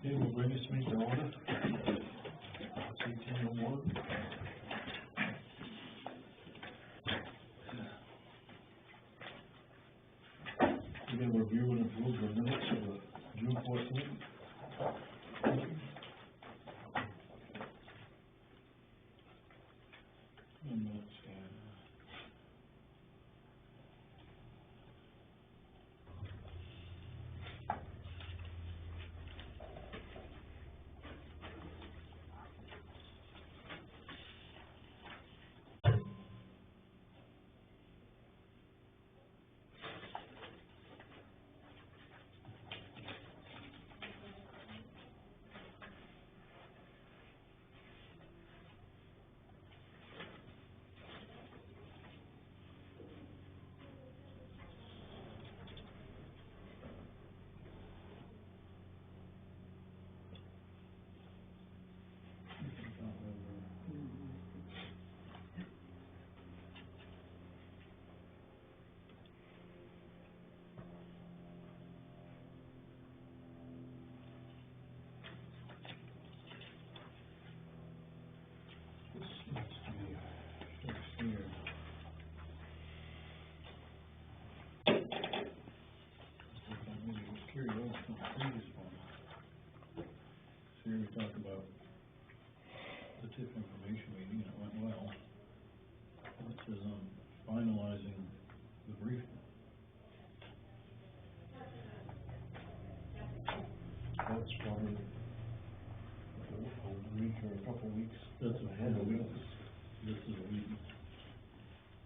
Okay, we'll bring this meeting to order. It's 18:01. We're going to review and approve the minutes of the June 14th. And that's, here we talk about the TIF information meeting, and it went well. It says on finalizing the briefing. That's probably a week or a couple of weeks. That's ahead of weeks. This is a week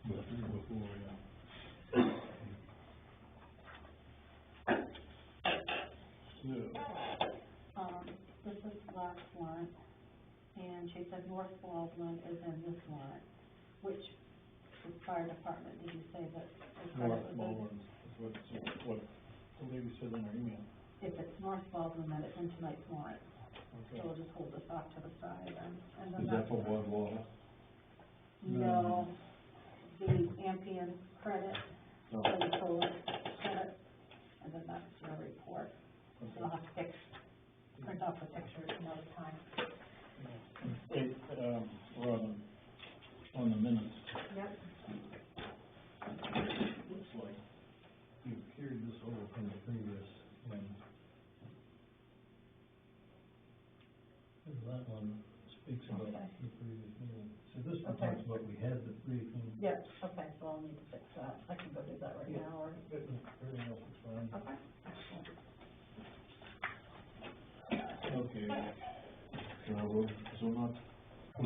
before, yeah. This is the last one, and she said North Baldwin is in this one. Which fire department did you say that? North Baldwin, that's what the lady said in her email. If it's North Baldwin, then it's in tonight's warrant. Okay. So we'll just hold this off to the side, and then Is that for Blood Water? No, the Ampian credit, No. or the solar credit, and then that's your report. Okay. I'll have to print off the pictures another time. Hey, Robin, on the minutes. Yep. Looks like you carried this over from the previous, and that one speaks about Okay. the previous meeting. So this one Okay. talks about we had the briefing. Yes, okay, so I'll need to fix that. I can go do that right now, or? Everything else is fine. Okay, excellent. Okay. So we'll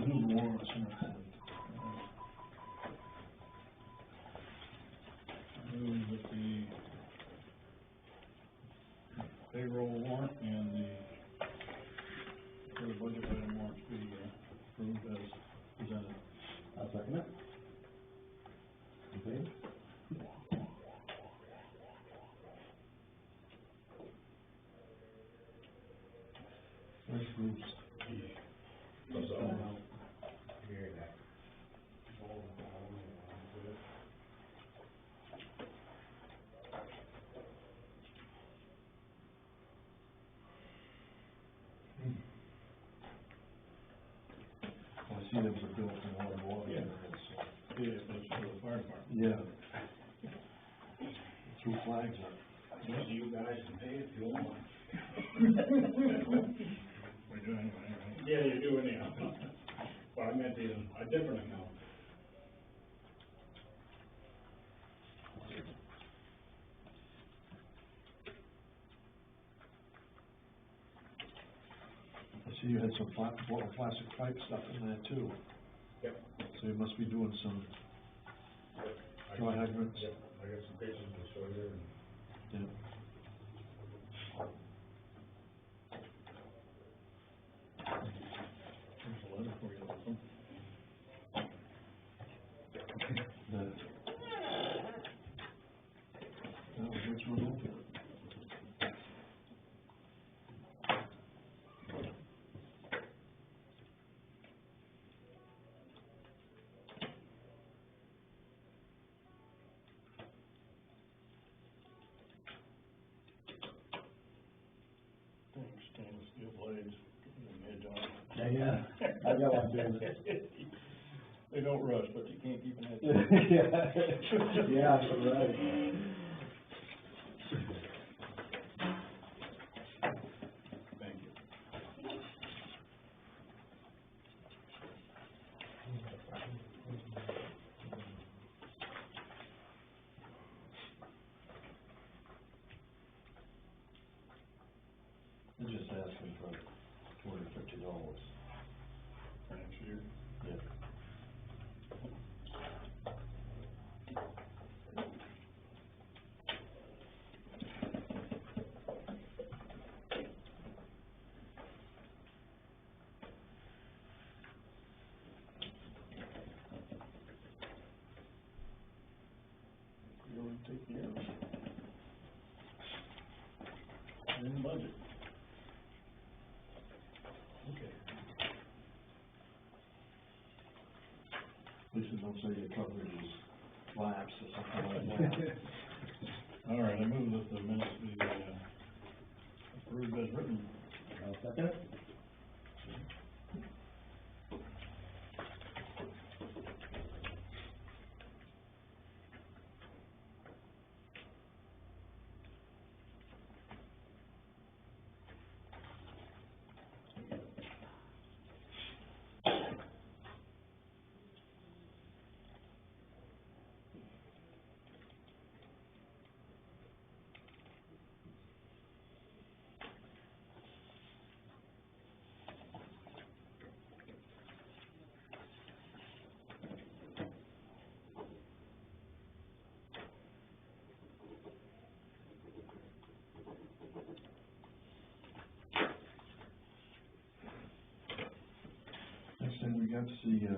do the warrants next week. Move that the payroll warrant and the budget item warrants be approved as presented. I'll second it. Okay. Which groups? I see there was a bill from water. Yeah, that's for the fire department. Yeah. Threw flags up. You guys can pay if you want. We do anyway, right? Yeah, you do anyhow. Well, I meant a different amount. I see you had some plastic pipe stuff in there too. Yep. So you must be doing some dry hydrants. Yep, I got some pictures to show you. Yeah. There's a letter for you, also. Which one open? Stainless steel. I got one too. They don't rush, but you can't keep an eye. Yeah, that's right. Thank you. They're just asking for $250. For next year? Yeah. We already take care of it. In the budget. Okay. At least don't say your coverage is lapsed or something like that. All right, I move that the minutes be, approved as written. I'll second it. Next thing we got is the,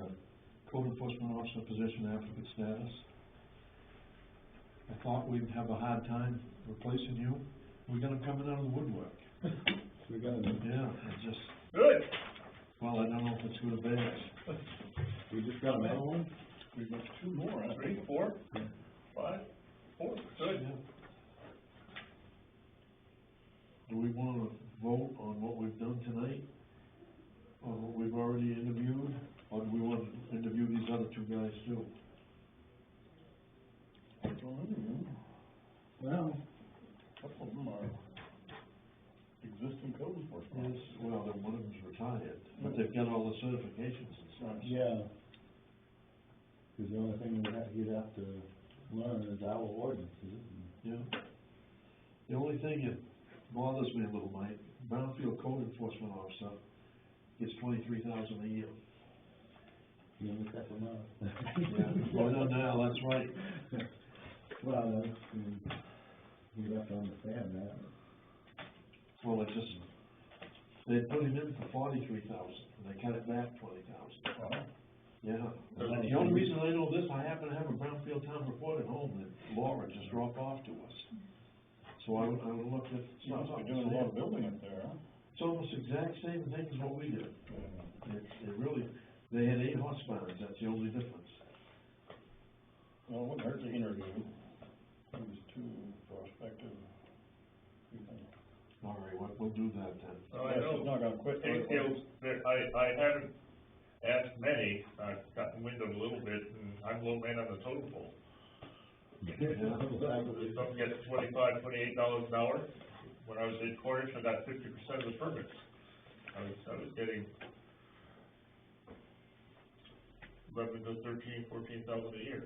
code enforcement officer position applicant status. I thought we'd have a hard time replacing you. We're gonna come in out of the woodwork. We got it. Yeah, it's just, Good. well, I don't know if it's good or bad. We just got another one? We've got two more, I Three, think. 4, 5, 4, good. Yeah. Do we wanna vote on what we've done tonight? On what we've already interviewed? Or do we want to interview these other two guys too? Well, A couple of them are existing code enforcement. Yes, well, then one of them's retired, but they've got all the certifications and stuff. yeah. Cause the only thing he'd have to learn is our ordinances. And Yeah. The only thing that bothers me a little, Mike, Brownfield code enforcement officer gets $23,000 a year. you know, that's enough. Yeah, well, no, now, that's right. Well, that's, you have to understand that. Well, it just, they put him in for $43,000, and they cut it back $20,000. Yeah, the only reason I know this, I happen to have a Brownfield town report at home that Laura just dropped off to us. So I looked at. You must be doing a lot of building up there, huh? It's almost the exact same thing as what we do. It really, they had 8 horsepower, that's the only difference. Well, it wouldn't hurt to interview these two prospective people. All right, we'll do that then. I know. She's not gonna quit. I haven't asked many, I've gotten wind of a little bit, and I'm low man on the totem pole. Some get $25, $28 an hour. When I was in Cornish, I got 50% of the permits. I was getting 11 to 13, 14,000 a year.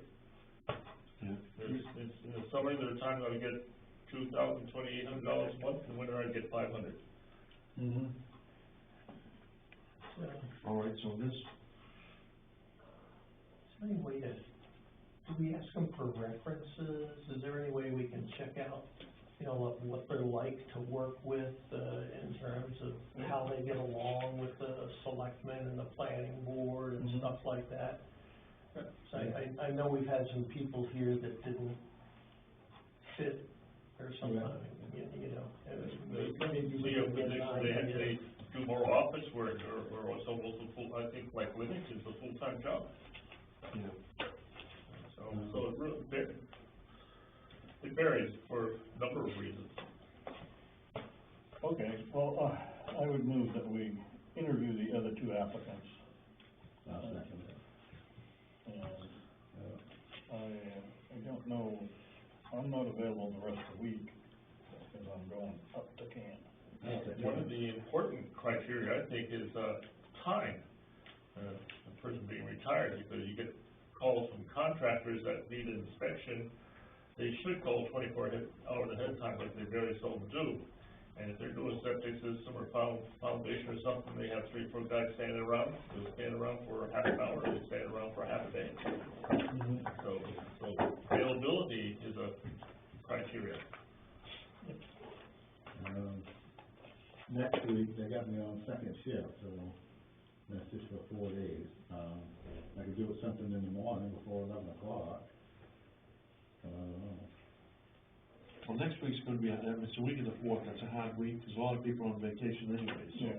Yeah. In the summer, there are times I would get $2,000, $2,800 a month, in the winter I'd get 500. Mm-hmm. All right, so this, Is there any way to, do we ask them for references? Is there any way we can check out, you know, what they're like to work with, in terms of how they get along with the selectmen and the planning board and stuff like that? So I know we've had some people here that didn't fit or something, you know. They do more office work or also full, I think like Linux is a full-time job. yeah, So it really varies for a number of reasons. Okay, well, I would move that we interview the other two applicants I'll second it. And I don't know, I'm not available the rest of the week, because I'm going up to camp. One of the important criteria, I think, is, time. The person being retired, because you get calls from contractors that need an inspection, they should call 24 hours ahead of time, but they very seldom do. And if they're doing septic system or foundation or something, they have 3 or 4 guys standing around, they'll stand around for half an hour, they stand around for half a day. So availability is a criteria. Next week, they got me on second shift, so that's just for 4 days. I could do it something in the morning before 11 o'clock. Well, next week's gonna be, it's the week of the 4th, that's a hard week, because a lot of people are on vacation anyway, so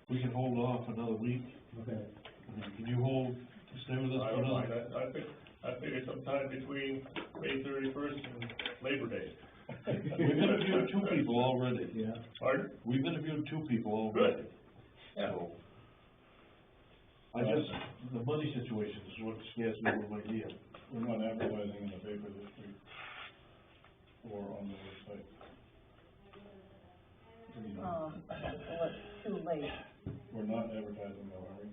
we can hold off another week. Okay. I mean, can you stay with us I for don't mind, another? I figure sometime between May 31st and Labor Day. We've interviewed 2 people already. Yeah. Pardon? We've interviewed 2 people already. Good. Yeah. So, the money situation is what scares me with my deal. We're not advertising in the paper this week, or on the website. Well, it's too late. We're not advertising though, are we?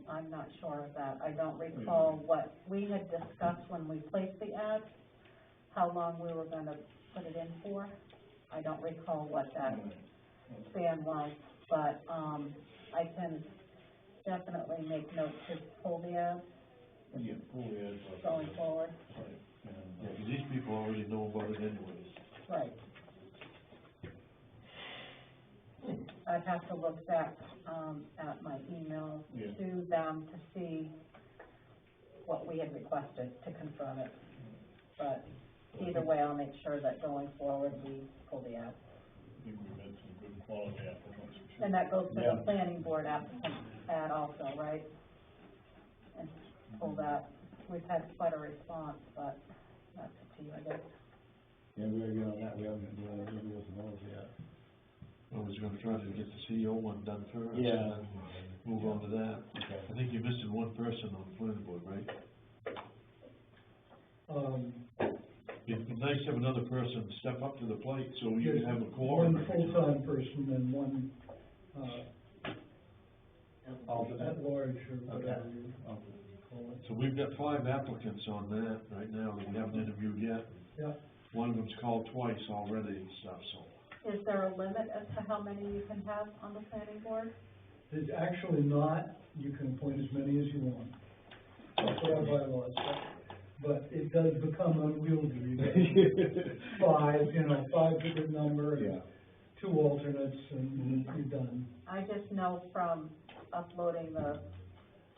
I'm not sure of that. I don't recall what we had discussed when we placed the ad, how long we were gonna put it in for. I don't recall what that span was, but, I can definitely make note to pull the ad Yeah, pull the ads up. going forward. Right, Yeah, and, 'cause these people already know about it anyways. Right. I'd have to look back, at my emails Yeah. to them to see what we had requested to confirm it. But either way, I'll make sure that going forward, we pull the ad. I think we've had some good quality applicants. for sure. And that goes to Yeah. the planning board applicant ad also, right? And pull that. We've had quite a response, but that's up to you, I guess. Yeah, we're getting on that, we haven't done any interviews and those yet. I was gonna try to get the CEO one done first. Yeah. And then move on to that. Okay. I think you're missing 1 person on the planning board, right? It'd be nice to have another person step up to the plate, so you can have a quorum. One full-time person and one, at large or whatever you call it. So we've got 5 applicants on that right now that we haven't interviewed yet. Yeah. One of them's called twice already and stuff, so. Is there a limit as to how many you can have on the planning board? There's actually not, you can appoint as many as you want. That's what our bylaws say. But it does become unwieldy. You get 5, 5's a good number, Yeah. and 2 alternates, and you're done. I just know from uploading the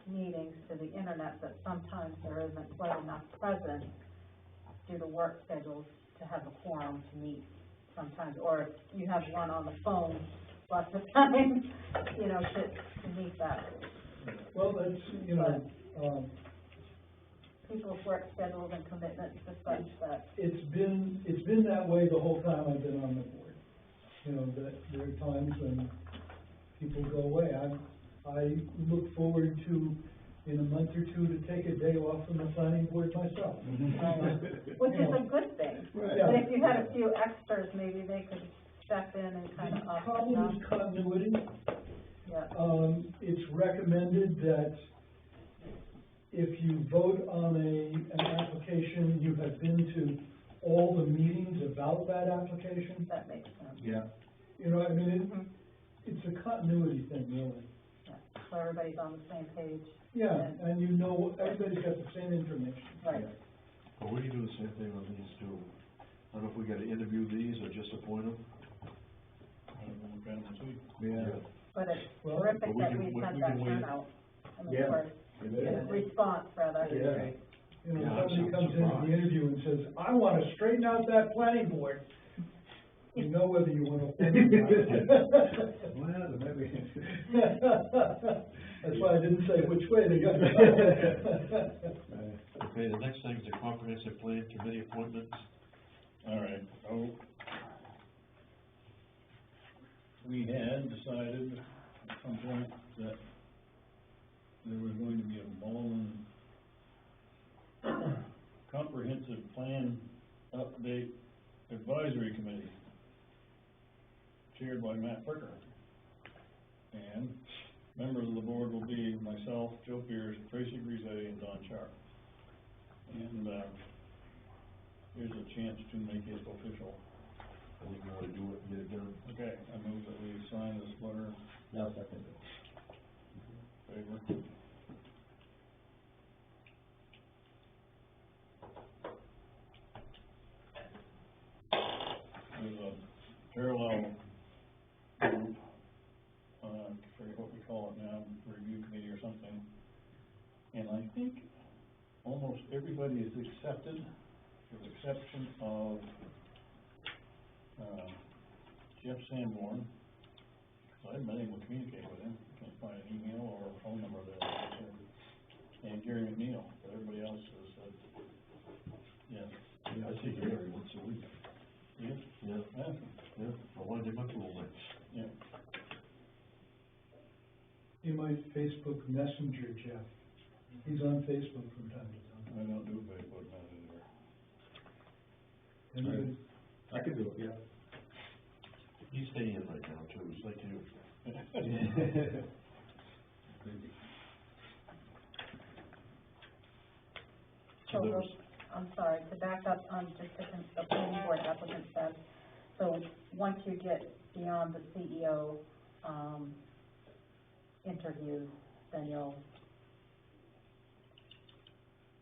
meetings to the internet that sometimes there isn't quite enough present due to work schedules to have a quorum to meet sometimes, or if you have one on the phone lots of times, to meet that. Well, that's, People's work schedules and commitments to such that, it's been that way the whole time I've been on the board. That there are times when people go away. I look forward to, in a month or 2, to take a day off from the planning board myself. which is a good thing. Right. But if you had a few extras, maybe they could step in and kind of The up. problem is continuity. Yeah, It's recommended that if you vote on an application, you have been to all the meetings about that application. that makes sense. Yeah. It's a continuity thing, really. Yeah. So everybody's on the same page. Yeah, and everybody's got the same information. Right. But we can do the same thing on these 2. I don't know if we gotta interview these or just appoint them. We'll look at them and see. Yeah. But it's Well, terrific but we that can- we've we had can that wait. turnout. Yeah. Or It is. response, rather. Yeah. Yeah, Somebody I'm comes in at the surprised. interview and says, I want to straighten out that planning board. You know whether you want to. Well, maybe. That's why I didn't say which way they go. Okay, the next thing is the comprehensive plan committee appointments. All right, so we had decided at some point that there Update Advisory Committee, chaired by Matt Fricker. And members of the board will be myself, Joe Pierce, Tracy Grisetti, and Don Sharp. And, here's a chance to make it official. I think we ought to do it and get it done. Okay, I move that we sign this letter. Now, second. Favor? There's a parallel group, I forget what we call it now, review committee or something. And I think almost everybody is accepted, with the exception of, Jeff Sanborn. I haven't been able to communicate with him, can't find an email or a phone number there. And Gary McNeil, but everybody else has said, yes. Yeah, I see Gary once a week. Yeah? Yeah, Yeah, yeah, I wanted him up a little bit. yeah. In my Facebook Messenger, Jeff, he's on Facebook from time to I time. don't do Facebook Messenger. And even, I could do it, yeah. He's staying right now too, it's like you. So, there was- I'm sorry, to back up on just the planning board applicant status. So, once you get beyond the CEO, interviews, then you'll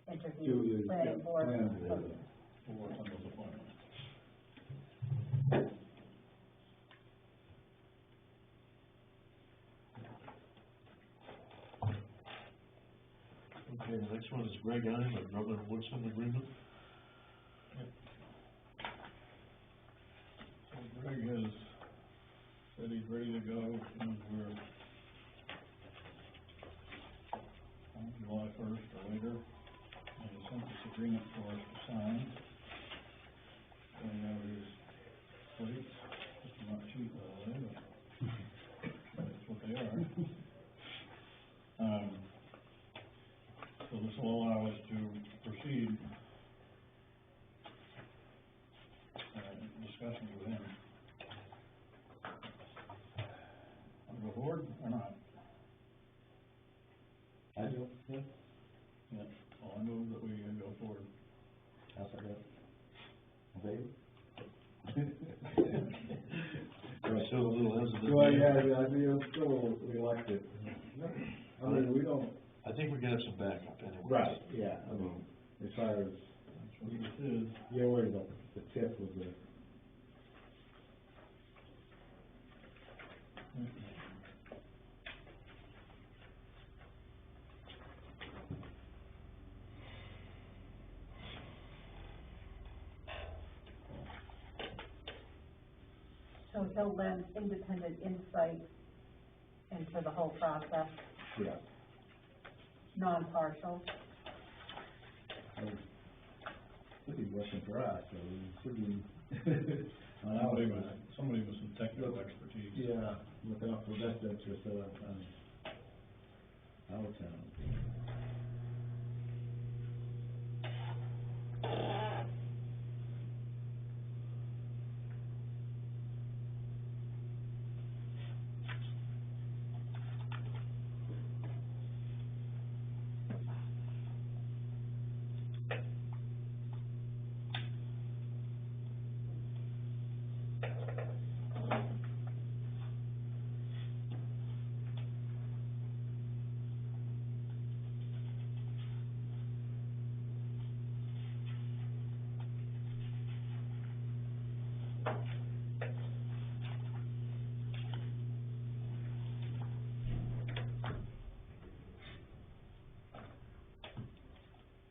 interview Do planning board. planning board. For what's under the appointment. Okay, the next one is Greg Iron, the Rutland Woodson Agreement. So Greg has said he's ready to go, and we're on July 1st or later, and he sent this agreement for us to sign. And now his plates, which are not cheap, by the way, but that's what they are. So this will allow us to proceed, discussions with him. Want to go forward or not? I do, yeah. Yeah, well, I move that we go forward. I'll second it. Okay? I'm still a little hesitant. Well, yeah, I mean, I'm still elected. I mean, we don't. I think we can have some backup anyway. Right, yeah, I mean, as far as, That's what this is. you're worried about the tip with the, So he'll lend independent insight into the whole process, yeah. non-partial. Should be working for us, so we should be. on our Somebody with some technical expertise. Yeah, looking out for the best interest of our town.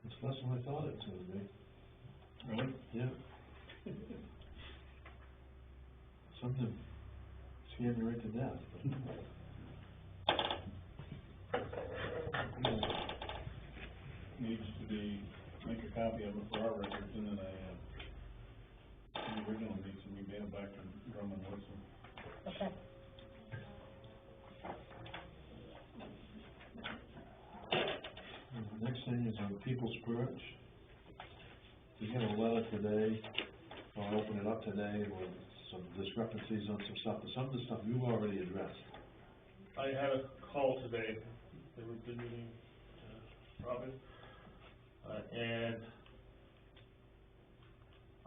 It's less than I thought it was gonna be. Really? Yeah. Something scared me right to death. Needs to be, make a copy of it for our records, and then the original needs to be mailed back to Drummond Woodson. Okay. And the next thing is on the People's Perch. We got a letter today, I'll open it up today with some discrepancies on some stuff, but some of the stuff you've already addressed. I had a call today, they were visiting, Robin, and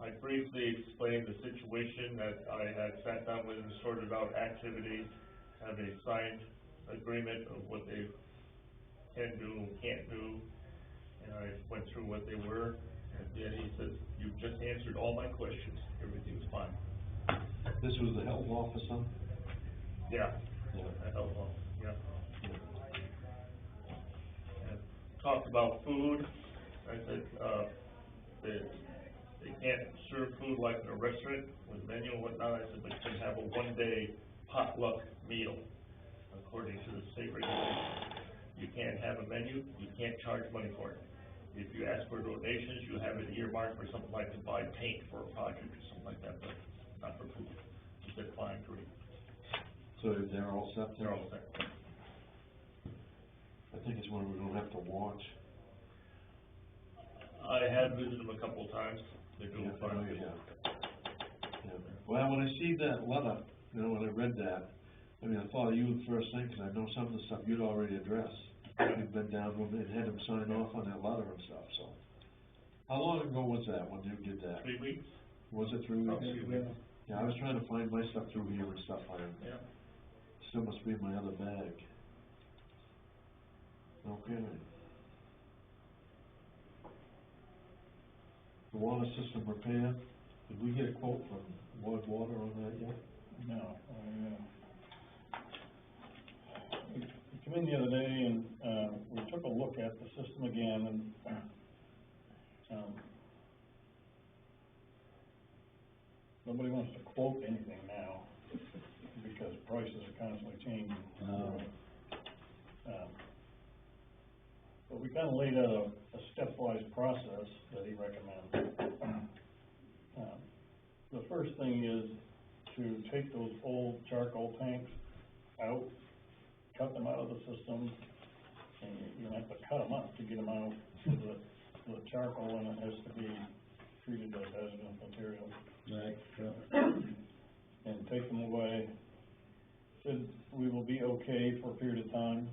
I briefly explained the situation that I had sat down with and sorted out activities, have a signed agreement of what they can do and can't do, and I went through what they were, and then he says, "You've just answered all my questions, everything's fine." This was the health officer? Yeah, Yeah. I don't know, yeah. And talked about food, I said, they can't serve food like in a restaurant with menu and whatnot, I said, but you can have a one-day potluck meal, according to the state regulations. You can't have a menu, you can't charge money for it. If you ask for donations, you have it earmarked for something like to buy paint for a project or something like that, but not for food. He said, fine, great. So they're all set? They're all set. I think it's one we're gonna have to watch. I have visited them a couple of times, they're doing Yeah, fine. yeah. Well, when I see that letter, you know, when I read that, I mean, I thought of you the first thing, because I know some of the stuff you'd already addressed. You've been down with them and had them sign off on that letter and stuff, so. How long ago was that, when you did that? 3 weeks? Was it 3 weeks? Oh, 3 weeks. Yeah, I was trying to find my stuff through here and stuff, Yeah. still must be in my other bag. Okay. The water system repair, did we get a quote from Lloyd Water on that yet? No, we came in the other day and, we took a look at the system again and, nobody wants to quote anything now because prices are constantly changing. But we kinda laid out a stepwise process that he recommends. The first thing is to take those old charcoal tanks out, cut them out of the system, and you're gonna have to cut them up to get them out, so that the charcoal in it has to be treated as hazardous material. Right, yeah. And take them away. Said we will be okay for a period of time.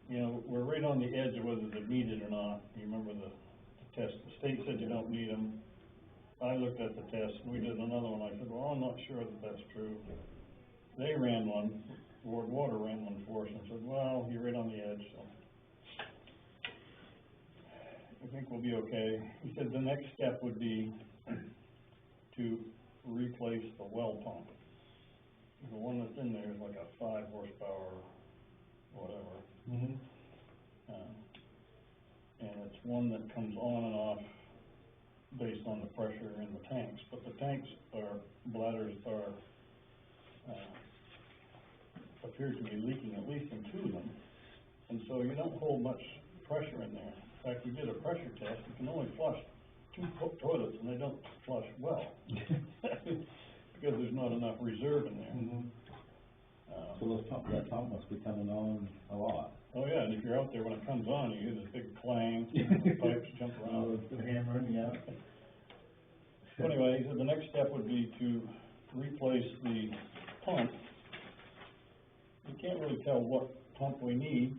You know, we're right on the edge of whether they're needed or not. You remember the test, the state said you don't need them. I looked at the test, and we did another one. I said, well, I'm not sure that that's true. They ran one, Ward Water ran one for us, and said, well, you're right on the edge, so I think we'll be okay. He said the next step would be to replace the well pump. The one that's in there is like a 5 horsepower, whatever. Mm-hmm. And it's one that comes on and off based on the pressure in the tanks, but the tanks are, bladders are, appear to be leaking at least in 2 of them, and so you don't hold much pressure in there. In fact, we did a pressure test, you can only flush 2 toilets, and they don't flush well, because there's not enough reserve in there. Mm-hmm. So that pump must be coming on a lot. Oh yeah, and if you're out there when it comes on, you hear this big clang, pipes jump around. The hammering, yeah. So anyway, so the next step would be to replace the pump. We can't really tell what pump we need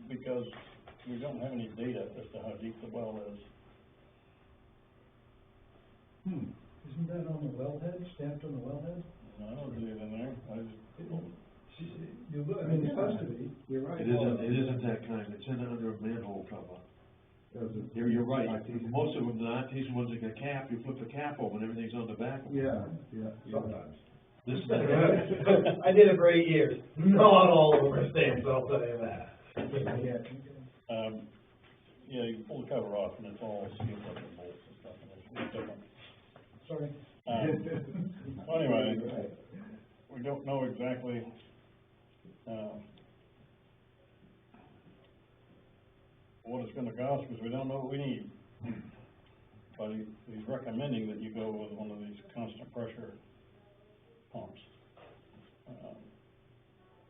because we don't have any data as to how deep the well is. Isn't that on the wellhead, stamped on the wellhead? No, I don't see it in there. I just, I mean, it's supposed to be. You're right. It isn't that kind, it's in under a manhole cover. You're right, most of them, the artesian ones that got cap, you flip the cap over and everything's on the back. Yeah, sometimes. This is I did it for 8 years. Not all of them are stamped, I'll tell you that. yeah, you pull the cover off and it's all sealed up in bolts and stuff, and it's different. Sorry. Anyway, we don't know exactly, what it's gonna cost, because we don't know what we need. But he's recommending that you go with one of these constant pressure pumps,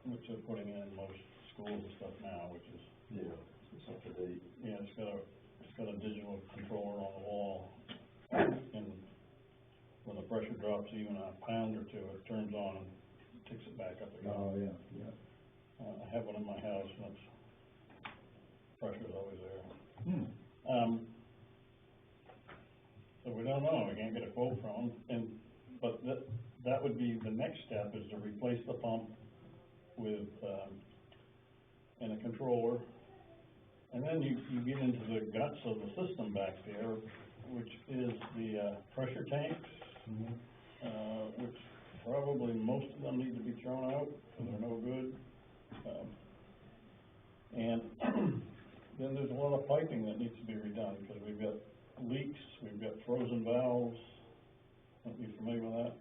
which they're putting in most schools and stuff now, which is, yeah, it's up to date. yeah, it's got a digital controller on the wall. pressure drops even a pound or two, it turns on and ticks it back up again. Oh, yeah, yeah. I have one in my house, and it's, pressure's always there. So we don't know, we can't get a quote from them, but that would be, the next step is to replace the pump with, and a controller. And then you get into the guts of the system back there, which is the, pressure tanks, which probably most of them need to be thrown out, because they're no good. And then there's a lot of piping that needs to be redone, because we've got leaks, we've got frozen valves. Are you familiar with that?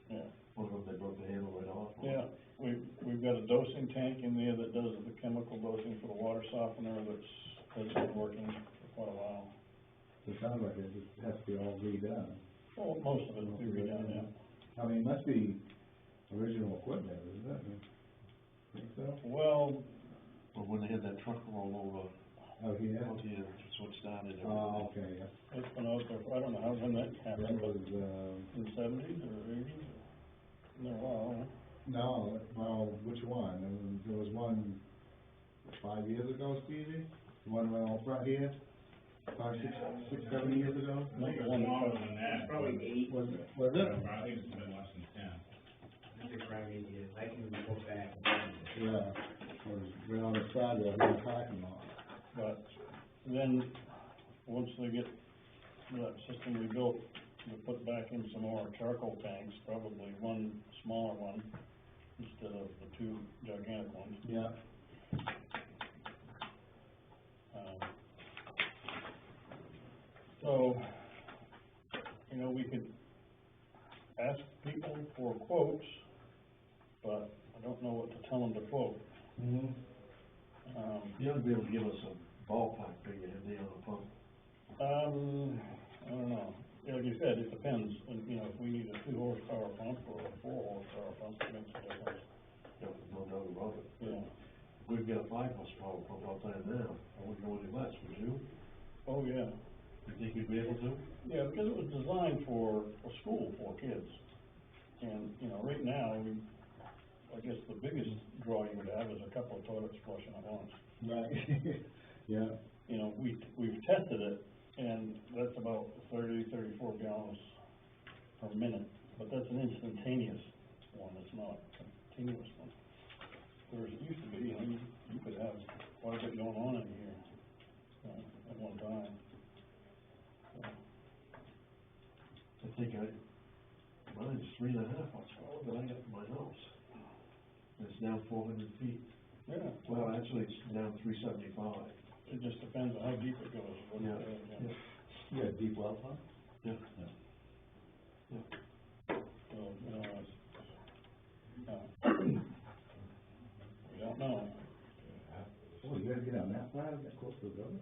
Yeah. One of them, they broke the handle right off. Yeah, we've got a dosing tank in there that does the chemical dosing for the water softener that's been working for quite a while. It sounds like it just has to be all redone. Well, most of it will be redone, yeah. I mean, it must be original equipment, isn't it? Think so? Well, But when they had that truck roll over, Oh, yeah? out here, that's what started it. Oh, okay, yeah. it's been out there, I don't know when that That happened, but was, in the seventies or eighties? No, wow, no, well, which one? There was one 5 years ago, Stevie? The one right on front here? 6, 7 years ago? not the one that Longer than that. Probably 8. Was it? I think it's been less than 10. I think around 8 years, I can go back. Yeah, it was right on the sidewalk in the parking lot. but then, once they get that system rebuilt, we'll put back in some more charcoal tanks, probably one smaller one instead of the 2 gigantic ones. Yeah. So, you know, we could ask people for quotes, but I don't know what to tell them to quote. You ought to be able to give us a ballpark figure, have they on a pump? I don't know. Yeah, like you said, it depends, and, you know, if we need a 2 horsepower pump or a 4 horsepower pump, it makes a difference. No doubt about it. Yeah. We've got a 5 horsepower pump out there now, I wouldn't go any less, would you? Oh, yeah. You think you'd be able to? Yeah, because it was designed for a school for kids. And, you know, right now, I guess the biggest draw you would have is a couple of toilets flushing at once. Right. Yeah. You know, we've tested it, and that's about 34 gallons per minute, but that's an instantaneous one, it's not a continuous one. Whereas it used to be, you know, you could have quite a bit going on in here, at one time. So, I think mine's 3.5 horsepower that I got in my house. It's down 400 feet. yeah, Well, actually, it's down 375. it just depends on how deep it goes. Yeah. You got a deep well pump? Yeah. So, you know, we don't know. Oh, you gotta get on that side, that close to the river?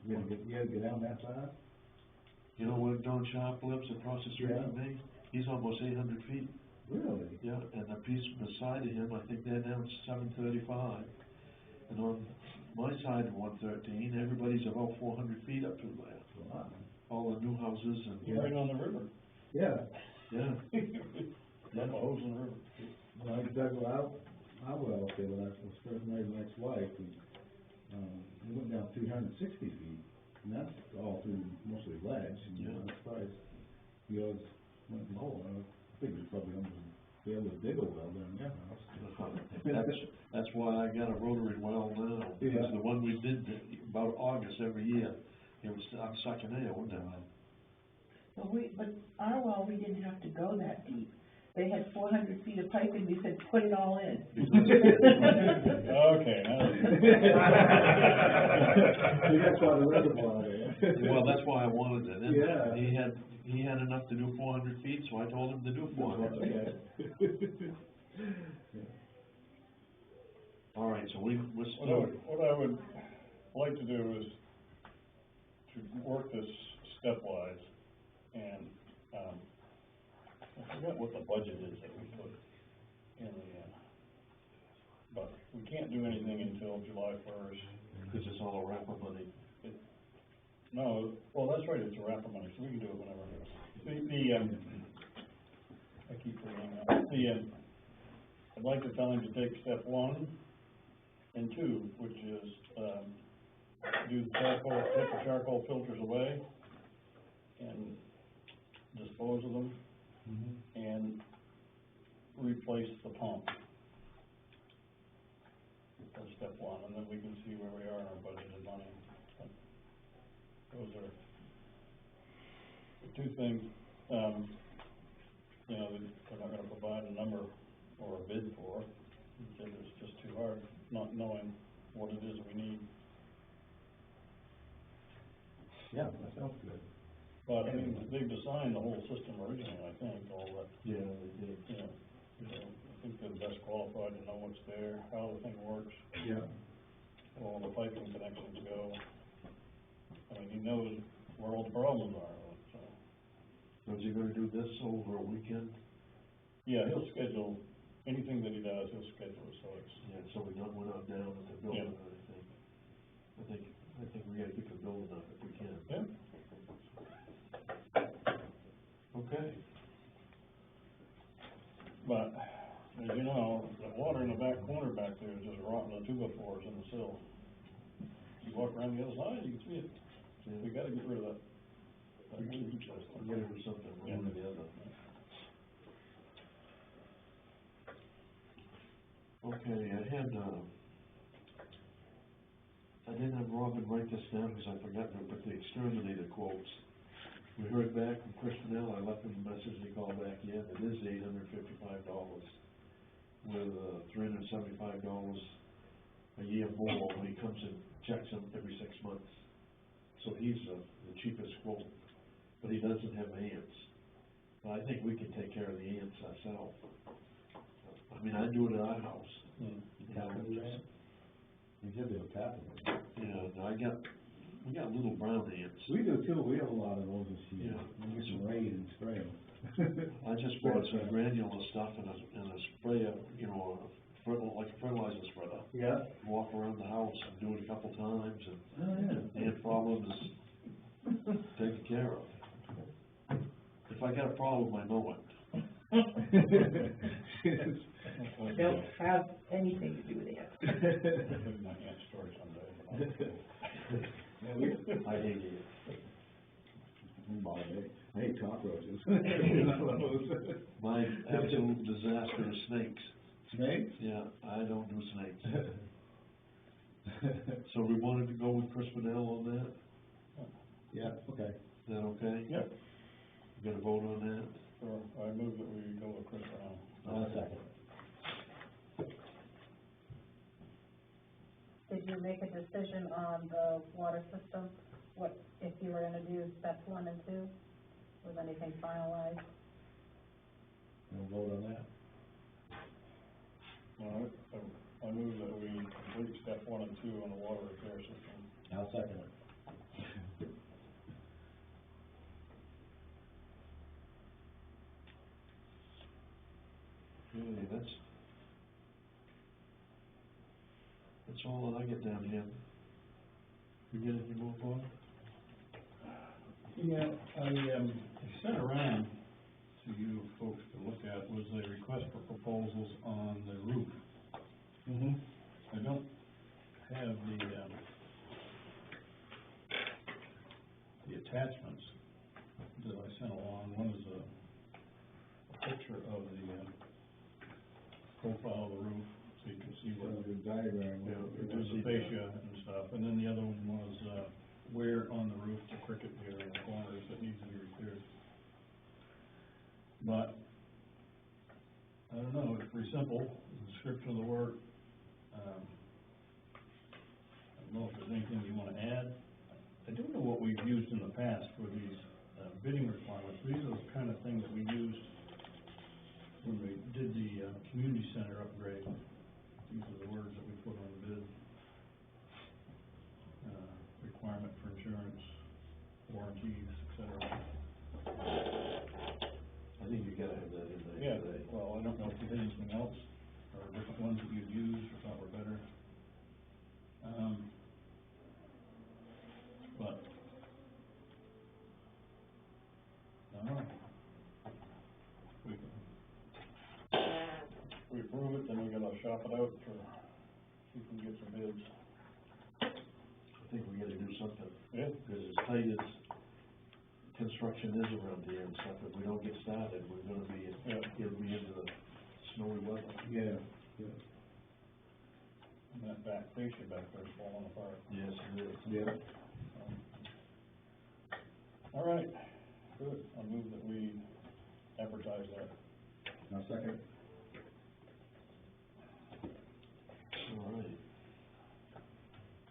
You gotta get down that side? You know where Don Sharp lives across the street from me? He's almost 800 feet. Really? Yeah, and the piece beside of him, I think they're down 735. And on my side of 113, everybody's about 400 feet up through there. Wow. All the new houses and, You're right on the river. Yeah. yeah. Dump a hose in the river. When I dug out, I well, okay, when I was first married my ex-wife, and, we went down 360 feet, and that's all through mostly ledge, and, I'm surprised yours went lower. I think it's probably almost be able to dig a well down your house. That's why I got a rotary well now, because Yeah. the one we did about August every year, it was, I'm sucking air, wasn't it? But our well, we didn't have to go that deep. They had 400 feet of pipe and we said, put it all in. Okay, You got quite a reservoir there. Well, that's why I wanted it. And Yeah. he had enough to do 400 feet, so I told him to do 400. All right, so we're still, What I would like to do is to work this stepwise, and, I forgot what the budget is that we put in the, but we can't do anything until July 1st. because it's all a wrapper money. No, well, that's right, it's a wrapper money, so we can do it whenever. I keep forgetting that. I'd like to tell him to take step 1 and 2, which is, do the charcoal, take the charcoal filters away and dispose of them and replace the pump. That's step 1, and then we can see where we are in our budgeted money. Those are the 2 things, you know, they're not gonna provide a number or a bid for, because it's just too hard, not knowing what it is we need. Yeah, that sounds good. But, I mean, they've designed the whole system originally, I think, all that, Yeah, they did. you know, I think they're best qualified to know what's there, how the thing works, Yeah. all the piping connections go. I mean, he knows where all the problems are, so. So is he gonna do this over a weekend? Yeah, he'll schedule, anything that he does, he'll schedule it, so it's, Yeah, so we're not down at the building Yeah. or anything. I think we gotta keep the building up if we can. yeah. Okay. But, as you know, the water in the back corner back there is just rotting the 2x4s in the sill. You walk around the other side, you can see it. Yeah. We gotta get rid of that. We gotta do something, Yeah. one or the other. Okay, I didn't have Robin write this down because I forgot to put the exterminator quotes. We heard back from Chris Fennell, I left him a message, he called back, yeah, it is $855, with, $375 a year more when he comes and checks them every 6 months. So he's, the cheapest quote, but he doesn't have ants. But I think we can take care of the ants ourselves. I mean, I do it at our house. You did it, capital. Yeah, no, we got little brown ants. We do too, we have a lot of those this year. Yeah. We get some rain and spray them. I just bought some granular stuff and a sprayer, you know, like a fertilizer spreader. Yeah. Walk around the house and do it a couple times, Oh, and the ant problem is taken care of. If I got a problem, I know it. I don't have anything to do with it. My aunt's story someday. I hate it. I hate cockroaches. My absolute disaster is snakes. Snakes? Yeah, I don't do snakes. So we wanted to go with Chris Fennell on that? Yeah, okay. Is that okay? Yep. You got a vote on that? Sure, I move that we go with Chris Brown. Second. Did you make a decision on the water system? What, if you were gonna do steps 1 and 2? Was anything finalized? We'll vote on that. All right, so I move that we complete step 1 and 2 on the water repair system. I'll second it. Okay, that's all that I get down here. You get anything more, Bob? Yeah, I sent around to you folks to look at was a request for proposals on the roof. Mm-hmm. I don't have the attachments that I sent along. One is a picture of the profile of the roof, so you can see what The diagram. there's the fascia and stuff, and then the other one was, where on the roof the cricket gear in the corners that needs to be repaired. But, I don't know, it's pretty simple, the description of the work, I don't know if there's anything you wanna add. I don't know what we've used in the past for these, bidding requirements. These are the kind of things that we used when we did the, community center upgrade. These are the words that we put on the bid. Requirement for insurance, warranties, et cetera. I think you gotta have that in there Yeah, today. well, I don't know if you had anything else, or different ones that you've used or thought were better. But We can, if we approve it, then we gotta shop it out for, see if we can get some bids. I think we gotta do something, Yeah. because as tight as construction is around here and stuff, if we don't get started, we're gonna be, Yeah. it'll be into the snowy weather. Yeah, yeah. And that back fascia back there's falling apart. Yes, it is. Yeah. All right, good, I'll move that we advertise that. Now, second, All right.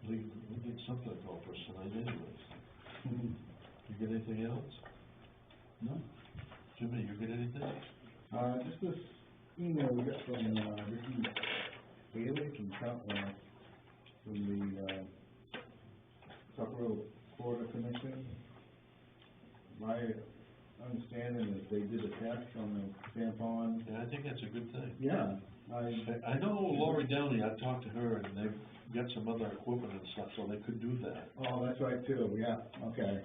We get something accomplished tonight anyways. You get anything else? no, Jimmy, you get anything? just this email we got from, Ricky Bailey from from the, Tuckerville Florida Commission. My understanding is they did a test on the tampon. Yeah, I think that's a good thing. Yeah, I know Lori Downey, I talked to her, and they've got some other equipment and stuff, so they could do that. oh, that's right too, yeah, okay.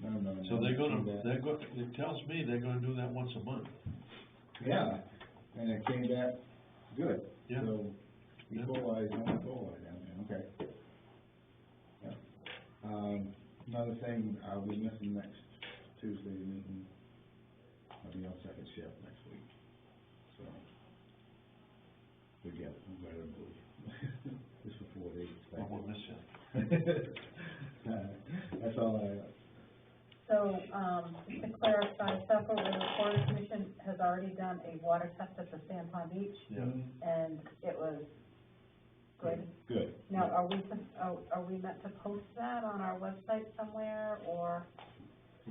No. So they're gonna, do that. it tells me they're gonna do that once a month. Yeah, and it came back good. Yeah. So, Yeah. no E. coli down there, okay. Yeah. Another thing, I'll be missing next Tuesday meeting. I'll be on second shift next week, so. Forget it, I'm glad I'm good. Just for 4 days. I won't miss you. That's all I have. So, to clarify, Suffolk Water Commission has already done a water test at the Sand Pond Beach, Yeah. and it was good. Good. Now, are we meant to post that on our website somewhere, or,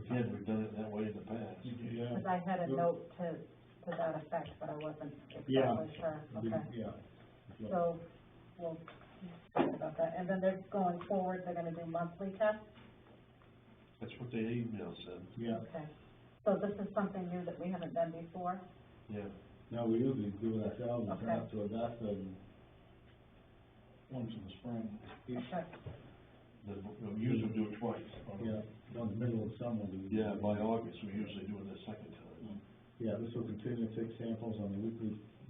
Again, we've done it that way in the past. Yeah. because I had a note to that effect, but I wasn't Yeah. exactly sure, okay. Yeah. So, we'll talk about that, and then they're going forward, they're gonna do monthly tests? That's what the email said. Yeah, Okay, so this is something new that we haven't done before? Yeah. no, we usually do it ourselves, Okay. and so that's Once in the spring. Okay, We usually do it twice. yeah, in the middle of summer. Yeah, by August, we usually do it the second time. Yeah, this will continue to take samples on a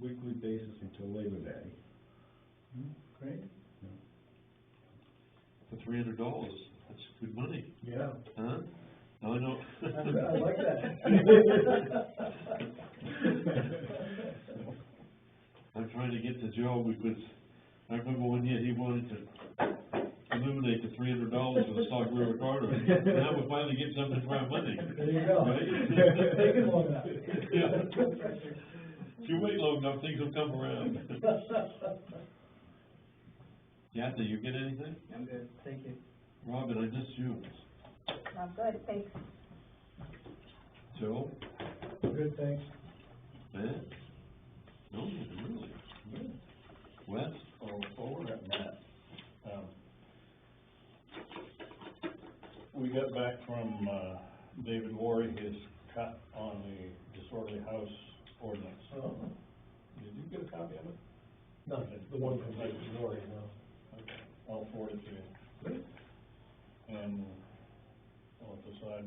weekly basis until Labor Day. Great. For $300, that's good money, Yeah. huh? No, I know. I like that. I'm trying to get to Joe because I remember one year he wanted to eliminate the $300 for the Stock River corridor. Now we're finally getting something for our money. There you go. Right? Taking long enough. Yeah. If you wait long enough, things will come around. Kathy, you get anything? I'm good, thank you. Robin, I missed you. I'm good, thanks. Joe? Good, thanks. Ben? No, really? Good. Wes? Forward at that. We got back from, David Laurie, his cut on the disorderly house ordinance. Oh, Did you get a copy of it? nothing, the one from Lori, no. Okay, I'll forward it to you. And we'll decide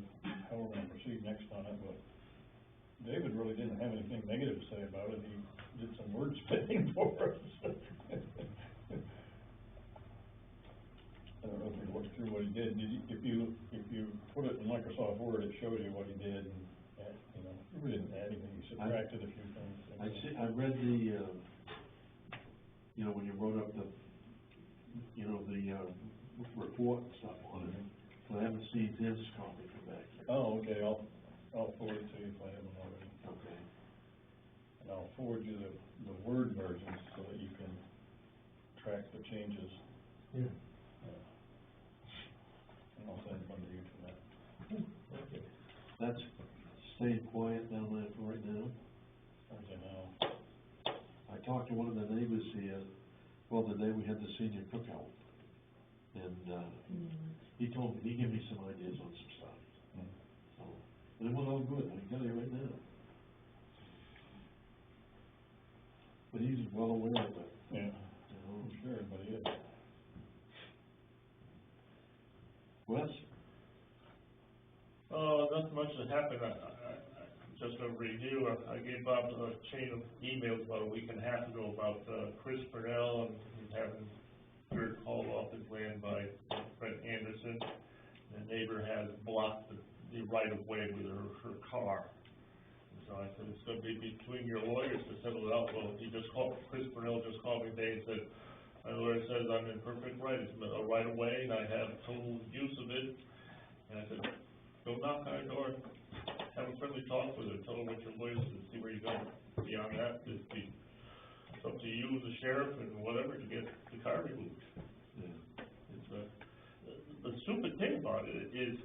how we're gonna proceed next on it, but David really didn't have anything negative to say about it, he did some word spinning for us. I don't know if we worked through what he did, if you put it in Microsoft Word, it shows you what he did, and, you know, he really didn't add anything, he subtracted a few things. I read the, you know, when you wrote up the, you know, the, report and stuff on it, but I haven't seen his copy come back yet. Oh, okay, I'll forward it to you if I haven't already. Okay. And I'll forward you the Word version so that you can track the changes. Yeah. And I'll send one to you for that. Okay. That's staying quiet down there for right now. As I know. I talked to one of the neighbors here, well, the day we had the senior cookout. And, he told me, he gave me some ideas on some stuff. So, and it went all good, I can tell you right now. But he's well aware of it, Yeah, you know. I'm sure everybody is. Wes? Oh, nothing much has happened. just a review, I gave Bob a chain of emails about a week and a half ago about, Chris Purnell and having dirt hauled off his land by Fred Anderson. The neighbor has blocked the right of way with her car. So I said, it's gonna be between your lawyers to settle it out. Well, Chris Purnell just called me today and said, my lawyer says I'm in perfect right, it's a right of way and I have total use of it. And I said, go knock on her door, have a friendly talk with her, tell her what your lawyer says, and see where you go. Beyond that, it's up to you, the sheriff, and whatever, to get the car removed. Yeah. It's, the stupid thing about it is,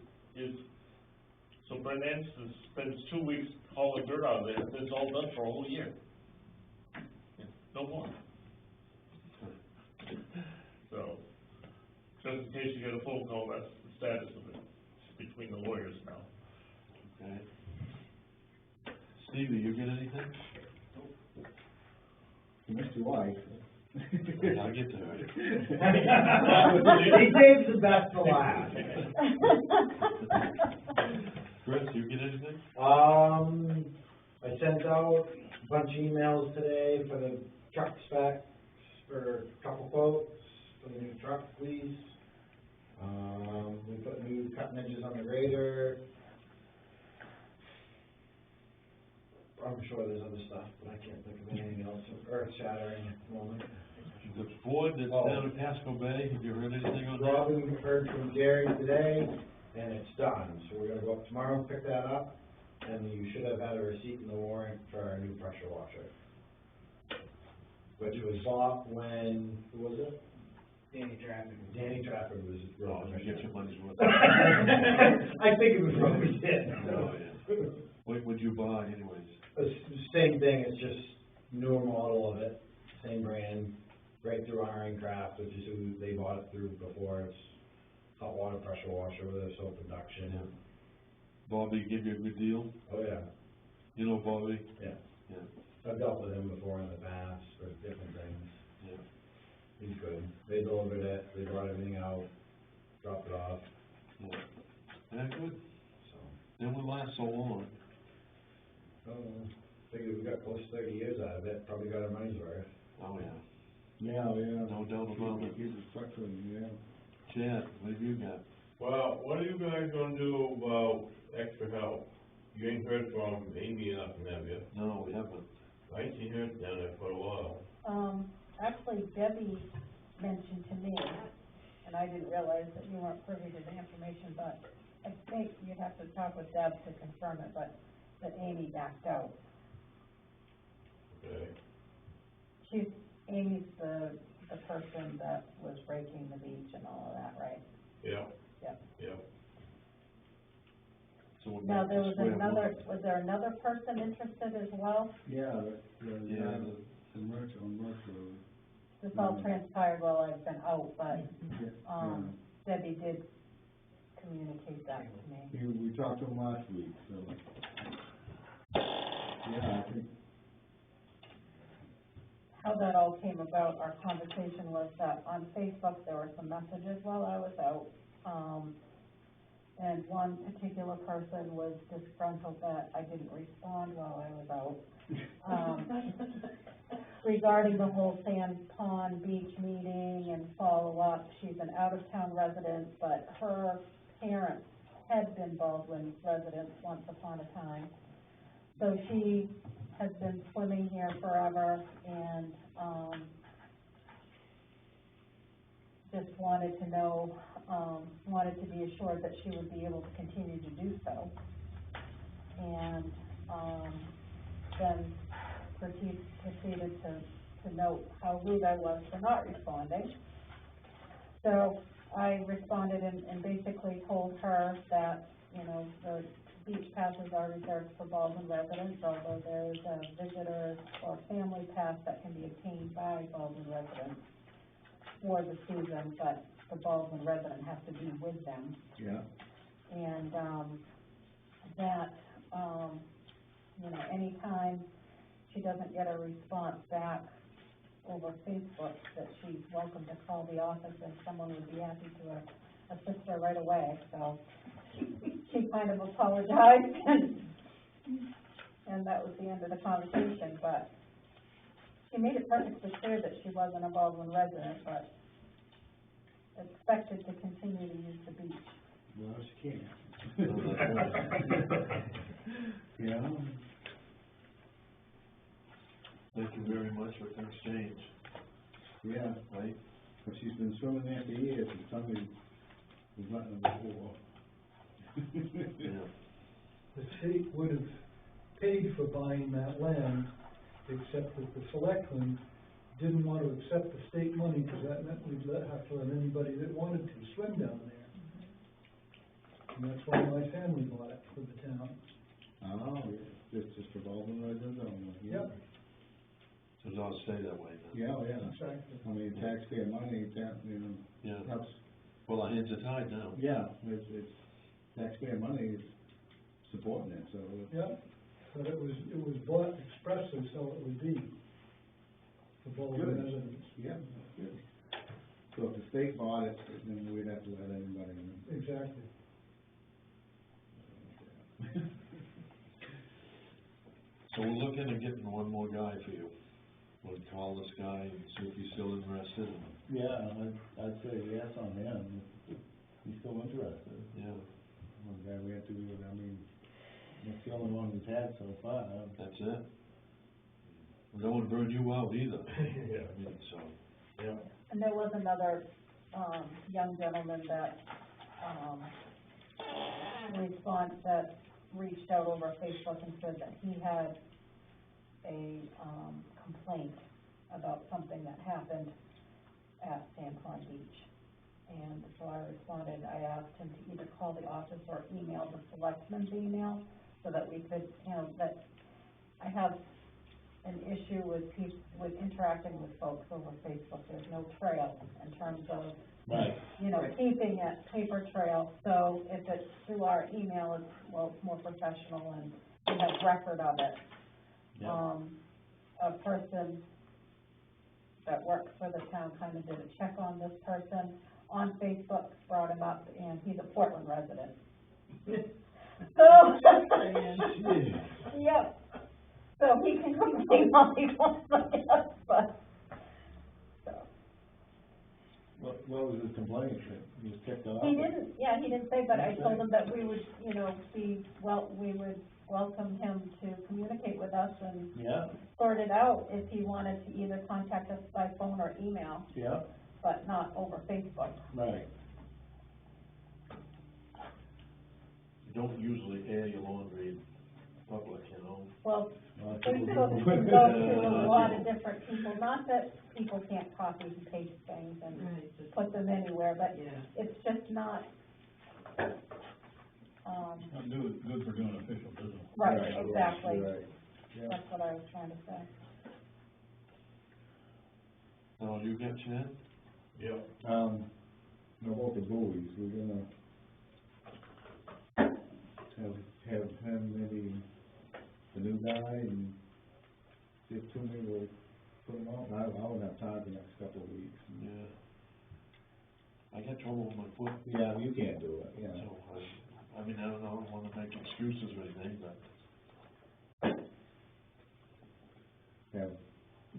so Brent Anderson spends 2 weeks hauling dirt out of there, and it's all done for a whole year. Yeah, no more. So, just in case you get a phone call, that's the status of it. It's between the lawyers now. Okay. Stevie, you get anything? You missed your wife. I'll get to her. He saves the best to last. Chris, you get anything? I sent out a bunch of emails today for the truck specs, for a couple quotes for the new truck lease. We put new cutting edges on the grader. I'm sure there's other stuff, but I can't think of anything else earth shattering at the moment. The Ford that's down in Pasco Bay, have you heard anything on that? Robin heard from Gary today, and it's done, so we're gonna go up tomorrow and pick that up, and you should have had a receipt in the warrant for our new pressure washer. Which was bought when, who was it? Danny Trafford was Oh, real. you get your money's worth. I think it was what we did. Oh, yeah. What would you buy anyways? Same thing, it's just newer model of it, same brand, Breakthrough Iron Craft, which is who they bought it through before. It's hot water pressure washer with a soap induction. Yeah. Bobby give you a good deal? Oh, yeah. You know Bobby? Yeah. Yeah. I've dealt with him before in the past for different things. Yeah. He's good. They delivered it, they brought everything out, dropped it off, Yeah. Yeah, good. so. They will last so long. Figured we got close to 30 years out of it, probably got our money's worth. Oh, yeah. Yeah, No doubt about it. He's a structure, yeah. Chad, what have you got? Well, what are you guys gonna do about extra help? You ain't heard from Amy or nothing, have you? No, we haven't. I ain't seen her down there for a while. Actually, Debbie mentioned to me, and I didn't realize that you weren't privy to the information, but I think you'd have to talk with Deb to confirm it, but that Amy backed out. Okay. Amy's the person that was raking the beach and all of that, right? Yeah. Yep. Yeah. So we're Now, back there to was square another, one. was there another person interested as well? Yeah, Yeah. the merch on Merch Road. This all transpired while I've been out, but, Yeah. Debbie did communicate that to me. We talked to him last week, so. Yeah, I think, How that all came about, our conversation was that on Facebook, there were some messages while I was out. And one particular person was disgruntled that I didn't respond while I was out. Regarding the whole Sand Pond Beach meeting and follow-up, she's an out-of-town resident, but her parents had been Baldwin residents once upon a time. So she has been swimming here forever and, just wanted to know, wanted to be assured that she would be able to continue to do so. And, then proceeded to note how rude I was for not responding. So I responded and basically told her that, you know, the beach passes are reserved for Baldwin residents, although there is a visitor or family pass that can be obtained by Baldwin residents for the season, but the Baldwin resident has to be with them. yeah. And, that, you know, anytime she doesn't get a response back over Facebook, that she's welcome to call the office and someone would be happy to assist her right away, so she kind of apologized and and that was the end of the conversation, but she made it perfectly clear that she wasn't a Baldwin resident, but expected to continue to use the beach. Well, she can't. Oh, that's right. Yeah. Thank you very much for the exchange, Yeah, right? but she's been swimming there for years, and somebody was letting her before. Yeah. The state would have paid for buying that land, except that the selectmen didn't want to accept the state money, because that meant we'd have to let anybody that wanted to swim down there. And that's why my family bought it for the town. Oh, yeah, just for Baldwin residents only. Yep. So it ought to stay that way then. Yeah, oh, yeah. Exactly. I mean, taxpayer money, that, you know, Yeah. helps. Well, our hands are tied now. Yeah, it's taxpayer money is supporting it, so. Yep, but it was bought expressly so it would be for Baldwin Good. residents. Yeah, that's good. So if the state bought it, then we'd have to let anybody in. Exactly. So we're looking at getting one more guy for you. We'll call this guy and see if he's still interested. Yeah, I'd say yes on him, he's still interested. Yeah, One guy we had to, I mean, that's the only one we've had so far. that's it. We don't wanna burn you out either. Yeah. I mean, so, Yeah. And there was another, young gentleman that, that reached out over Facebook and said that he had a, complaint about something that happened at Sandpond Beach. And so I responded, I asked him to either call the office or email the selectmen's email, so that we could, that I have an issue with interacting with folks over Facebook. There's no trail in terms of, Right. keeping it paper trail. So if it's through our email, it's more professional and we have record of it. Yeah. A person that works for the town kind of did a check on this person on Facebook, brought him up, and he's a Portland resident. So, yep, so he can complain all he wants, I guess, but, so. What was his complaint? He was kicked off? He didn't say, but I told him that we would, we would welcome him to communicate with us and Yeah, sort it out if he wanted to either contact us by phone or email, yeah, but not over Facebook. right. you don't usually air your laundry in public, Well, Well, Facebook can go to a lot of different people, not that people can't copy and paste things and put them anywhere, but it's just not, Not good for doing official business. right, exactly. Right, yeah. That's what I was trying to say. Now, you get Chad? Yeah. No, about the buoys, we're gonna have him, maybe the new guy, and get to me, we'll put him out. I won't have time the next couple of weeks. Yeah. I got trouble with my foot, Yeah, you can't do it, yeah. so I don't wanna make excuses or anything, but Have,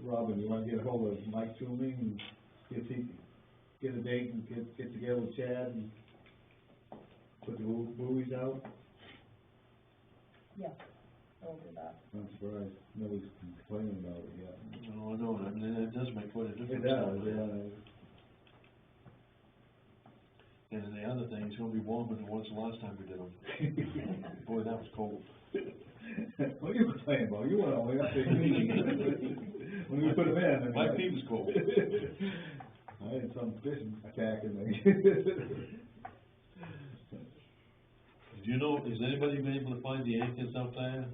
Robin, you wanna get a hold of Mike Toomey and get a date and get together with Chad and put the buoys out? Yeah, we'll do that. I'm surprised nobody's complaining about it yet. I know, I mean, it does make quite a difference. It does, yeah. And then the other thing, it's gonna be warmer than once the last time we did them. Boy, that was cold. What are you complaining about? You went all the way up to me. When we put them in, I mean. My feet was cold. I had some fish attacking me. Do you know, has anybody been able to find the anchors out there?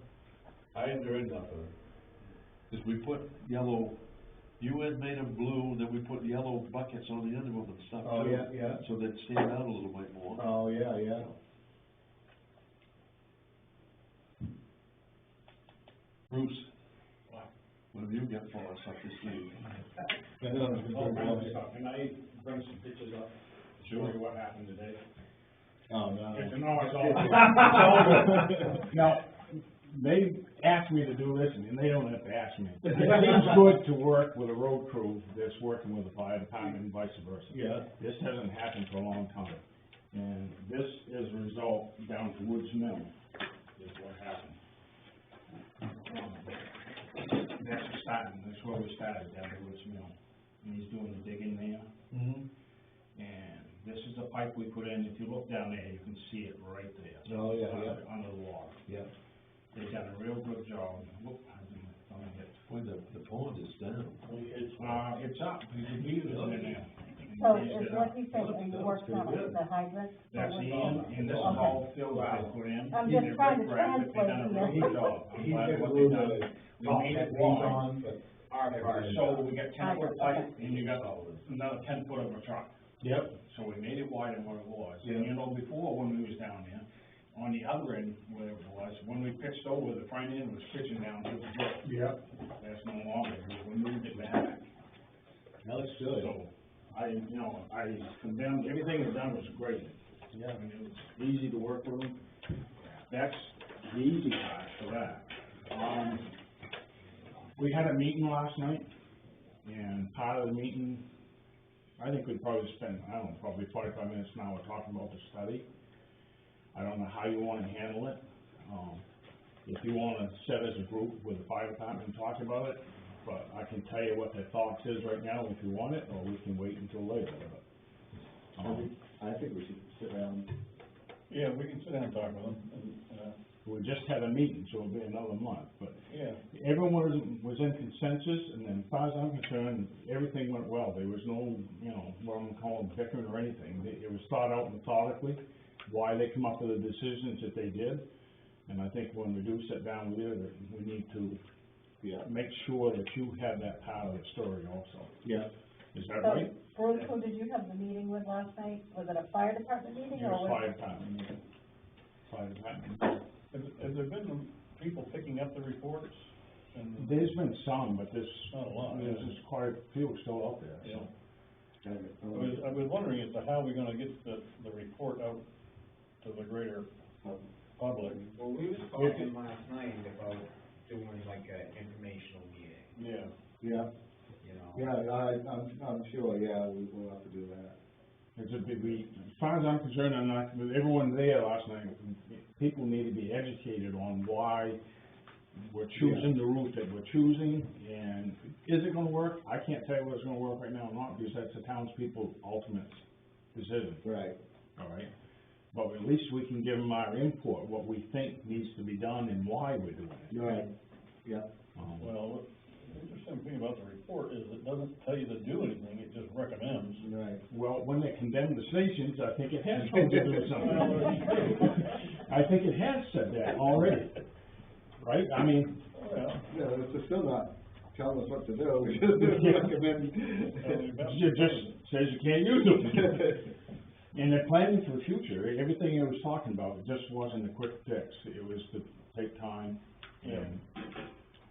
I ain't doing nothing. Cause we put yellow, you had made them blue, and then we put yellow buckets on the end of them and stuff too. Oh, yeah, yeah. So they'd stand out a little bit more. Oh, yeah, yeah. Bruce, what have you got for us up this week? All kinds of stuff. Can I bring some pictures up? Sure. Show you what happened today? Oh, no. No, it's all. No, they asked me to do this, and they don't have to ask me. It seems good to work with a road crew that's working with the fire department and vice versa. Yeah. This hasn't happened for a long time, and this is a result down to Woods Mill, is what happened. That's where we started, down to Woods Mill, and he's doing the digging there. Mm-hmm. And this is the pipe we put in, if you look down there, you can see it right there. Oh, yeah, yeah. Under the water. Yeah. They've done a real good job. Whoop, I didn't, Well, the pond is down. it's up, you can leave it in there. So is what you said, and you worked on pretty good. the hydrant? That's the end, and this is all filled out, put in. I'm They just did a trying to great job. They've done a translate real good job. I'm He's glad got what a they've little done. bit We made it wide. but our part is. So we got 10-foot pipe, and you got another 10 foot of a truck. Yep. So we made it wider than what it was. Yeah. And you know, before, when we was down there, on the other end, where it was, when we pitched over, the front end was pitching down to the brook. Yep. That's no longer, we moved it back. That looks good. So, I condemned, everything was done was great. Yeah. I mean, it was easy to work with them. That's the easy part for that. We had a meeting last night, and part of the meeting, I think we'd probably spend, I don't know, probably 45 minutes an hour talking about the study. I don't know how you wanna handle it. If you wanna sit as a group with the fire department and talk about it, but I can tell you what their thoughts is right now if you want it, or we can wait until later. I think we should sit down. Yeah, we can sit down and talk with them, and, We just had a meeting, so it'll be another month, but yeah. everyone was in consensus, and then as far as I'm concerned, everything went well. There was no, what I'm calling bickering or anything. It was thought out methodically, why they come up with the decisions that they did. And I think when we do sit down with you, that we need to make sure that you have that part of the story also. Yeah. Is that So, right? Bruce, who did you have the meeting with last night? Was it a fire department meeting It or was was? fire department meeting. Fire department. Has there been people picking up the reports? And There's been some, but there's not a lot, there's yeah. just quite a few still out there, Yeah. so. I was wondering as to how we're gonna get the report out to the greater public. Well, we was talking last night about doing like an informational meeting, Yeah. Yeah, you know? yeah, I'm sure, yeah, we will have to do that. It's a big, as far as I'm concerned, I'm not, with everyone there last night, people need to be educated on why we're choosing the route that we're choosing, and is it gonna work? I can't tell you whether it's gonna work right now or not, because that's the townspeople's ultimate decision, Right. all right? But at least we can give them our input, what we think needs to be done and why we're doing it. Right, yeah. Well, the interesting thing about the report is it doesn't tell you to do anything, it just recommends. Right. Well, when they condemn the stations, I think it has told you to do something. I think it has said that already, right? I mean, Well, Yeah, it's still not telling us what to do, we just recommend. it just says you can't use them. And they're planning for the future, everything it was talking about, it just wasn't a quick fix, it was to take time and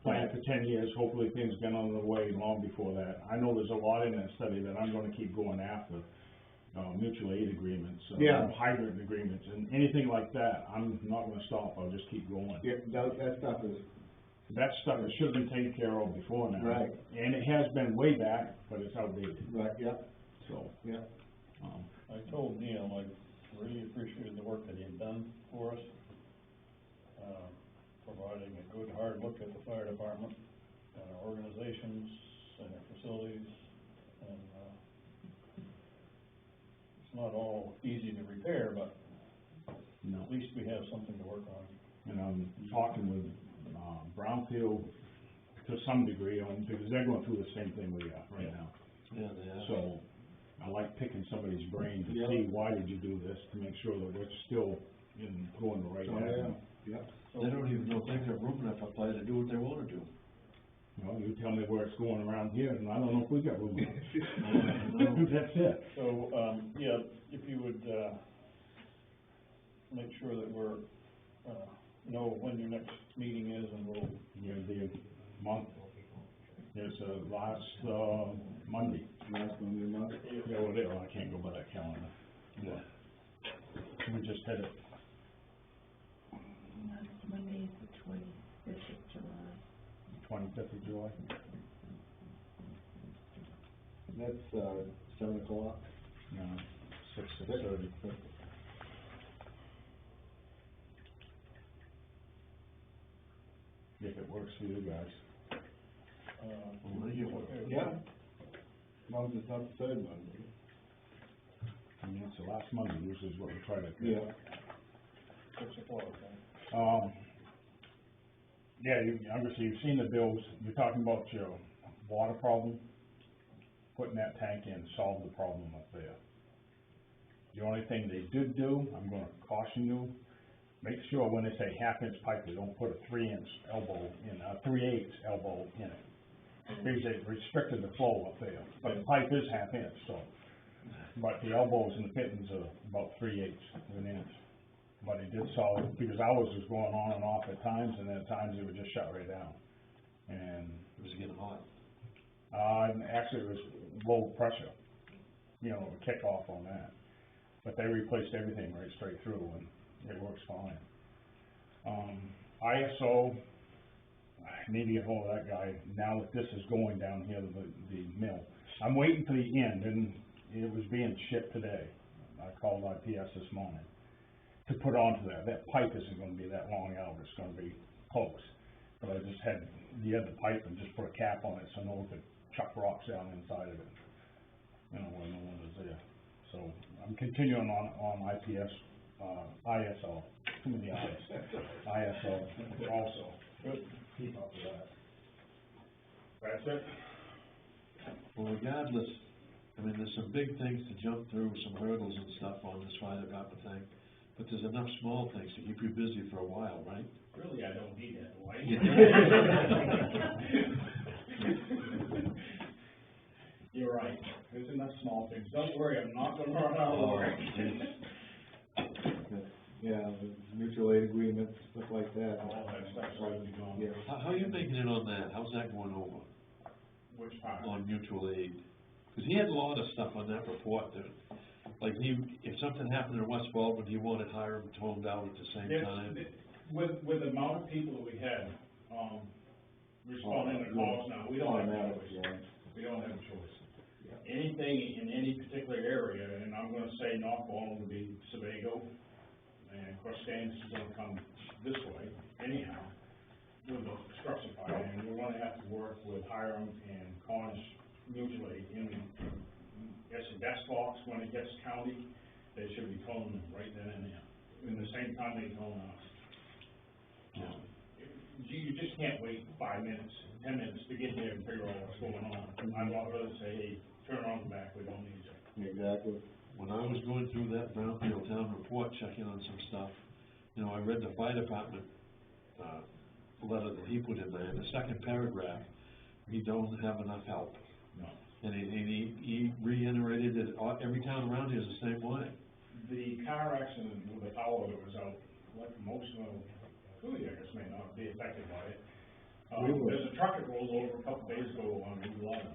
plan for 10 years, hopefully things get on the way long before that. I know there's a lot in that study that I'm gonna keep going after, mutual aid agreements, Yeah. hydrant agreements, and anything like that, I'm not gonna stop, I'll just keep going. Yeah, that stuff is, That stuff that should have been taken care of before now. Right. And it has been way back, but it's outdated, right, yeah, so, yeah. I told Neil, I really appreciated the work that he had done for us, providing a good, hard look at the fire department, and our organizations, and our facilities, and, it's not all easy to repair, but no. at least we have something to work on. And I'm talking with, Brownfield to some degree on, because they're going through the same thing we are right now. Yeah, they are. So, I like picking somebody's brain to Yeah. see, why did you do this, to make sure that we're still going the right Oh, avenue. yeah. They don't even know if they've got room enough up there to do what they wanna do. You know, you tell me where it's going around here, and I don't know if we got room. That's it. So, yeah, if you would, make sure that we're, know when your next meeting is, and we'll, Yeah, the month, it's, last, Monday. Last Monday, month. Yeah, well, I can't go by that calendar. Yeah. We just had it. Monday is the 20th. on the 5th of July? That's, 7 o'clock. No, 6:30. If it works for you guys. Well, there you go. Yeah. As long as it's not the third Monday. I mean, it's the last Monday, usually is what we try to do. Yeah. 6 o'clock, huh? Yeah, obviously you've seen the bills, you're talking about your water problem, putting that tank in solved the problem up there. The only thing they did do, I'm gonna caution you, make sure when they say 1/2 inch pipe, they don't put a 3-inch elbow in, a 3/8 elbow in it. Because it restricted the flow up there, but the pipe is 1/2 inch, so. But the elbows and the fittings are about 3/8 of an inch. But it did solve, because ours was going on and off at times, and then at times it would just shut right down. And It was getting hot. and actually it was low pressure, you know, a kick off on that. But they replaced everything right straight through, and it works fine. ISO, I need to get hold of that guy, now that this is going down here, the mill. I'm waiting for the end, and it was being shipped today. I called IPS this morning to put onto that pipe isn't gonna be that long out, it's gonna be close. But I just had the other pipe and just put a cap on it, so no one could chuck rocks down inside of it, you know, when no one was there. So, I'm continuing on IPS, ISO, too many I's, ISO also. Good, keep up with that. That's it. Well, regardless, I mean, there's some big things to jump through, some hurdles and stuff on this fire department thing, but there's enough small things to keep you busy for a while, right? Really, I don't need that, why? You're right, there's enough small things, don't worry, I'm not gonna run out of work. Yeah, the mutual aid agreements, stuff like that. All that stuff's already gone. Yeah. How are you making it on that? How's that going over, Which part? on mutual aid? Cause he had a lot of stuff on that report that, like, if something happened in West Baldwin, he wanted Hiram toned out at the same time. With the amount of people that we had, responding to calls now, we don't have a Automatic, choice. yeah. We don't have a choice. Anything in any particular area, and I'm gonna say North Baldwin would be Sebago, and of course Stan's is gonna come this way anyhow, with the structure fire, and we're gonna have to work with Hiram and Cornish mutually in, it's a desk box, when it gets county, they should be towing them right then and there, in the same time they tow us. You just can't wait 5 minutes, 10 minutes to get there and figure out what's going on. I'd rather say, hey, turn around the back, we don't need you. Exactly. When I was going through that Brownfield town report, checking on some stuff, you know, I read the fire department, letter that he put in there, in the second paragraph, he don't have enough help. No. And he reiterated that every town around here is the same way. The car accident with the tower that was out, like most of them, Cooley, I guess, may not be affected by it. There's a truck that rolled over a couple days ago on Route 11,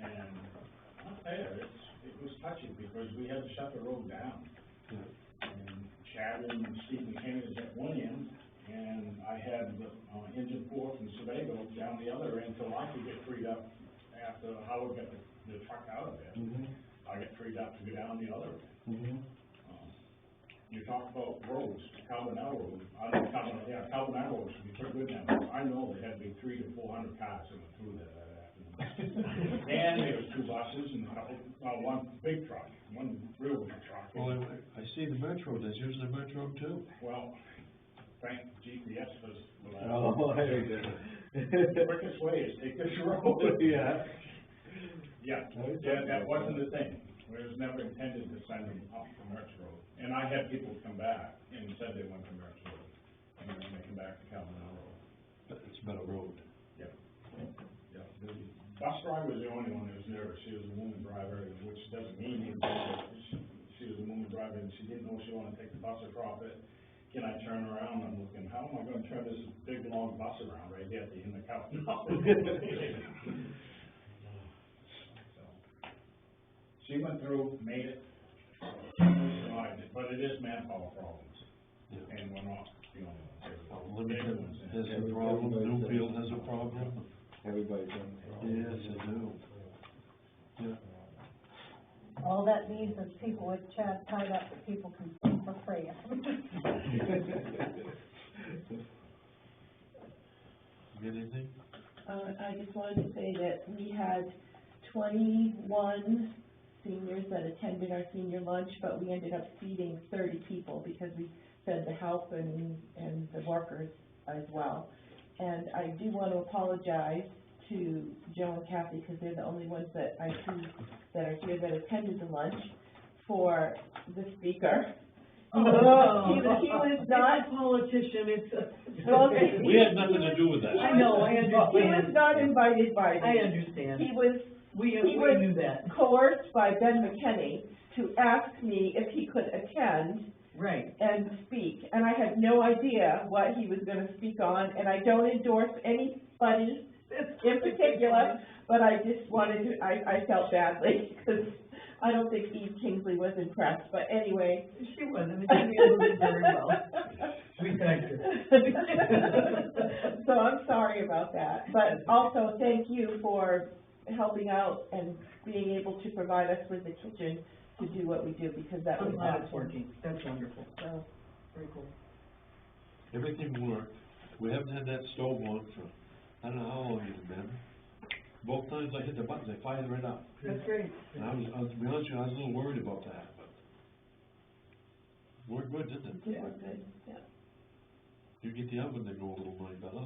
and I'll tell you, it was touchy, because we had to shut the road down. Yeah. And Chad and Steve McKinney was at one end, and I had the engine 4 from Sebago down the other end, till I could get freed up after Howard got the truck out of there. Mm-hmm. I got freed up to go down the other end. Mm-hmm. You talk about roads, Calvinal Road, Calvinal Road should be pretty good now. I know there had to be 300 to 400 cars that went through there that afternoon. And there was 2 buses and a couple, one big truck, one real big truck. Well, I see the Metro, there's usually a Metro too. Well, thank GPS for that. Oh, there you go. The quickest way is take this road. Yeah. Yeah, that wasn't the thing. It was never intended to send them up to Mertz Road. And I had people come back and said they went to Mertz Road, and then they come back to Calvinal Road. But it's a better road. Yeah. Yeah. The bus driver was the only one that was nervous. She was a woman driver, which doesn't mean anything, but she was a woman driver, and she didn't know she wanted to take the bus across it. Can I turn around? I'm looking, how am I gonna turn this big, long bus around right here at the end of Calvinal? She went through, made it, survived it, but it is manpower problems. Yeah. And we're not the only one. Livingston has a problem, Newfield has a problem. Everybody's on the problem. Yes, they do. Yeah. All that leaves is people with Chad tied up that people can see for free. You got anything? I just wanted to say that we had 21 seniors that attended our senior lunch, but we ended up feeding 30 people because we fed the help and the workers as well. And I do want to apologize to Joe and Kathy, because they're the only ones that I see that are here that attended the lunch, for the speaker. He was not. It's a politician, Well, We had nothing to do with that. I know, I understand. He was not invited by me. I understand. He was We he was knew that. coerced by Ben McKinney to ask me if he could attend Right. and speak, and I had no idea what he was gonna speak on, and I don't endorse anybody in particular, but I just wanted to, I felt badly, because I don't think Eve Kingsley was impressed, but anyway. She wasn't, she handled it very well. We thanked her. So I'm sorry about that, but also thank you for helping out and being able to provide us with the kitchen to do what we do, because that was I'm glad it's awesome. working, that's wonderful, So, very cool. Everything worked. We haven't had that stove on for, I don't know how long it's been. Both times I hit the buttons, they fired right up. That's great. And to be honest with you, I was a little worried about that, but worked good, didn't it? it did work good, yeah. You get the oven to go a little bit better.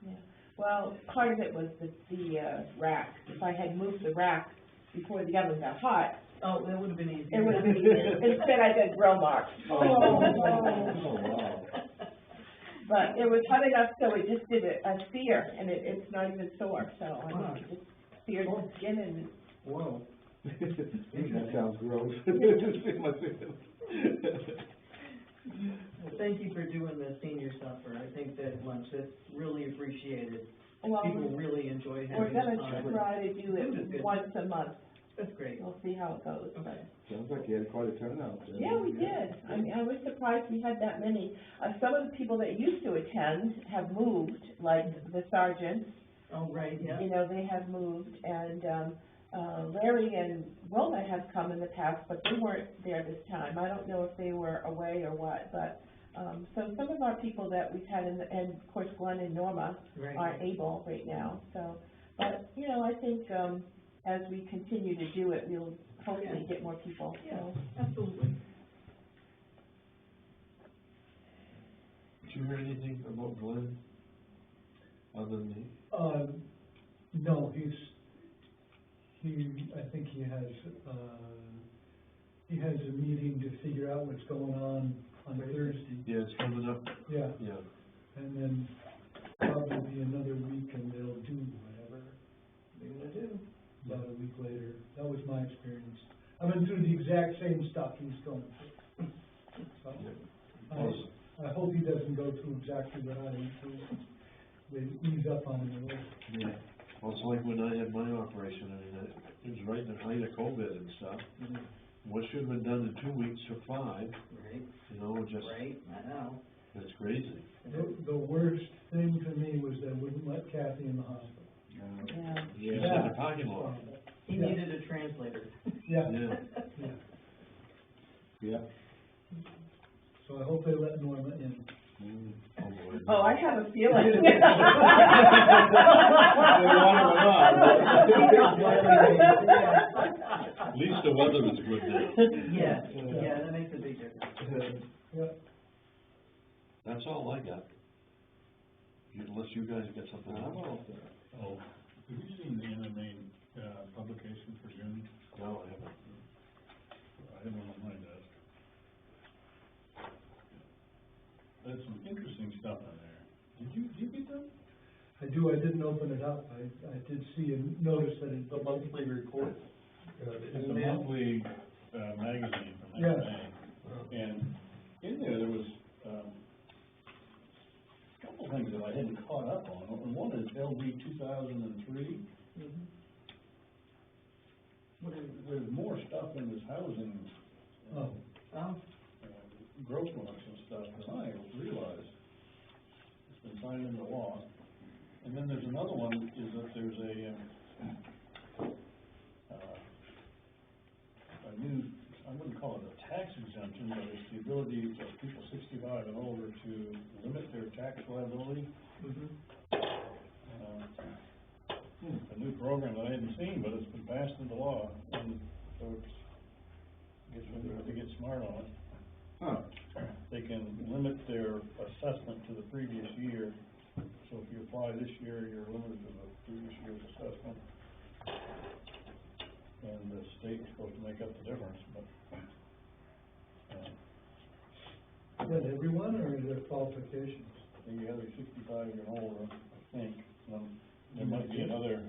Yeah, well, part of it was the rack. If I had moved the rack before the oven got hot, Oh, that would have been easy. it would have been easier. Instead, I got grill marks. Oh, wow. But it was hot enough, so it just did a sear, and it's not even sore, so I Wow. mean, it just seared the skin and. Whoa. That sounds gross. Thank you for doing the senior supper, I think that lunch, that's really appreciated. Well, People really enjoy we're having gonna this time. try to do Food is it good. once a month. That's great. We'll see how it goes, but. Sounds like you had quite a turnout. Yeah, we did. I mean, I was surprised we had that many. Some of the people that used to attend have moved, like the sergeants. Oh, right, yeah. You know, they have moved, and, Larry and Wilma have come in the past, but they weren't there this time. I don't know if they were away or what, but, so some of our people that we've had and of course Glenn and Norma Right. aren't able right now, so. But, you know, I think, as we continue to do it, we'll hopefully get more people, so. Yeah, absolutely. Did you hear anything about Glenn? Other than No, I think he has a meeting to figure out what's going on Thursday. yeah, it's coming up, Yeah, yeah. and then probably another week and they'll do whatever They're gonna do. about a week later. That was my experience. I've been through the exact same stuff he's going through. So, I hope he doesn't go through exactly what I went through. They ease up on him a little. Yeah. Also, like when I had my operation, I mean, it was right in the height of COVID and stuff. Mhm. What should have been done in 2 weeks took 5, Right, you know, just, right, I know. it's crazy. The worst thing to me was they wouldn't let Kathy in the hospital. Yeah. She was in the parking lot. He Yeah. needed a translator. Yeah, Yeah. yeah. Yeah. So I hope they let Norma in. Oh, boy. Oh, I have a feeling. At least the weather is good now. Yeah, yeah, that makes a big difference. Yep. That's all I got. Unless you guys got something else. Oh, have you seen the MMA, publication for June? No, I haven't. I have one on my desk. There's some interesting stuff on there. Did you get them? I do, I didn't open it up. I did see and notice that it. The monthly report. It's a monthly, magazine from Yeah. MMA. And in there was, a couple things that I hadn't caught up on. And one is LD 2003. There's more stuff in this housing, Oh, Oh, growth marks and stuff than I realized. been signed into law. And then there's another one, is that there's a new, I wouldn't call it a tax exemption, but it's the ability of people 65 and older to limit their tax liability. A new program that I hadn't seen, but it's been passed into law, and so it's, I guess when they get smart on it. Huh. They can limit their assessment to the previous year. So if you apply this year, you're limited to the previous year's assessment. And the state is supposed to make up the difference, but, Is that everyone, or is there qualifications? you have a 65 and older, I think. There might be another,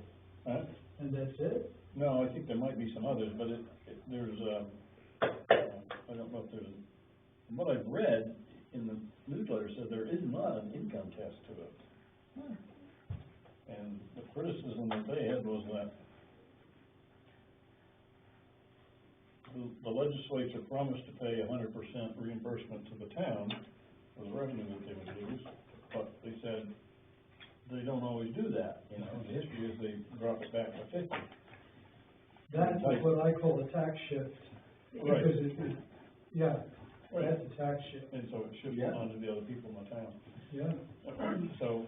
huh? And that's it? No, I think there might be some others, but there's, I don't know if there's, from what I've read in the newsletter, said there is not an income test to it. And the criticism that they had was that the legislature promised to pay 100% reimbursement to the town for the revenue that they would use, but they said they don't always do that, you know, the history is they drop it back to 50. That's what I call a tax shift. Right. Because yeah, that's a tax shift. And so it shifts on to the other people in the town. Yeah. So,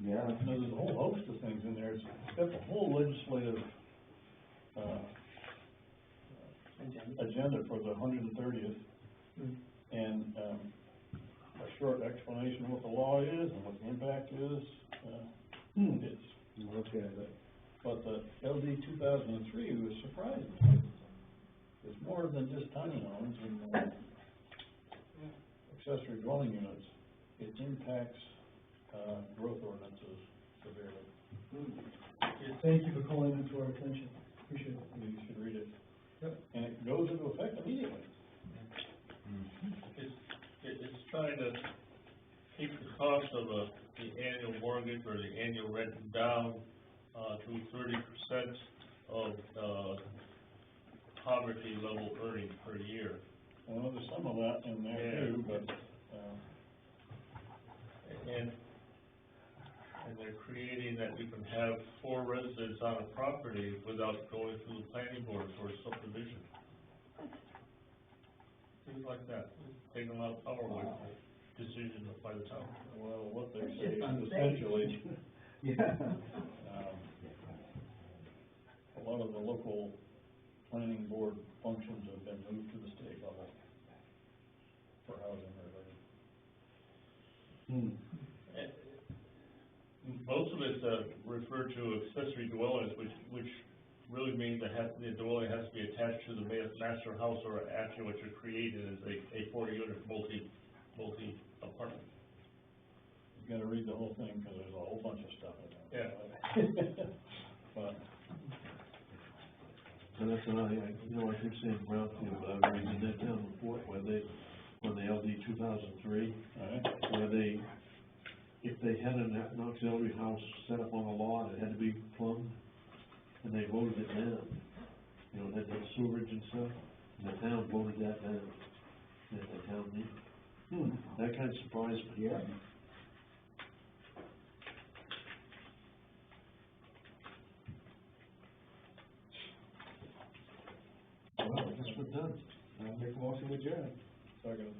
Yeah. there's a whole host of things in there. It's got the whole legislative, agenda for the 130th. And, a short explanation of what the law is and what the impact is. It's, Okay, but the LD 2003 was surprising. It's more than just tiny homes and, accessory dwelling units. It impacts, growth ordinances severely. Thank you for calling it to our attention. Appreciate it. You should read it. Yep. And it goes into effect immediately. It's trying to keep the cost of the annual mortgage or the annual rent down, to 30% of, poverty level earnings per year. Well, there's some of that in there too, but, And they're creating that you can have 4 residents on a property without going through the planning board for subdivision. Things like that, taking a lot of power away from decisions by the town. well, what they say is essentially, a lot of the local planning board functions have been moved to the state level for housing related. Most of it's, referred to accessory dwellings, which really means that the dwelling has to be attached to the master house, or actually what you're creating is a 4-unit multi-apartment. You gotta read the whole thing, cause there's a whole bunch of stuff in there. Yeah. But, And that's what I keep saying brownfield, but I was reading that town report where when the LD 2003, where if they had an auxiliary house set up on a lot, it had to be plumbed, and they voted it down. You know, that sewerage and stuff, and the town voted that down at the town meeting. That kind of surprised me. Yeah. Well, I guess we're done. I'll make a motion with Jared. second.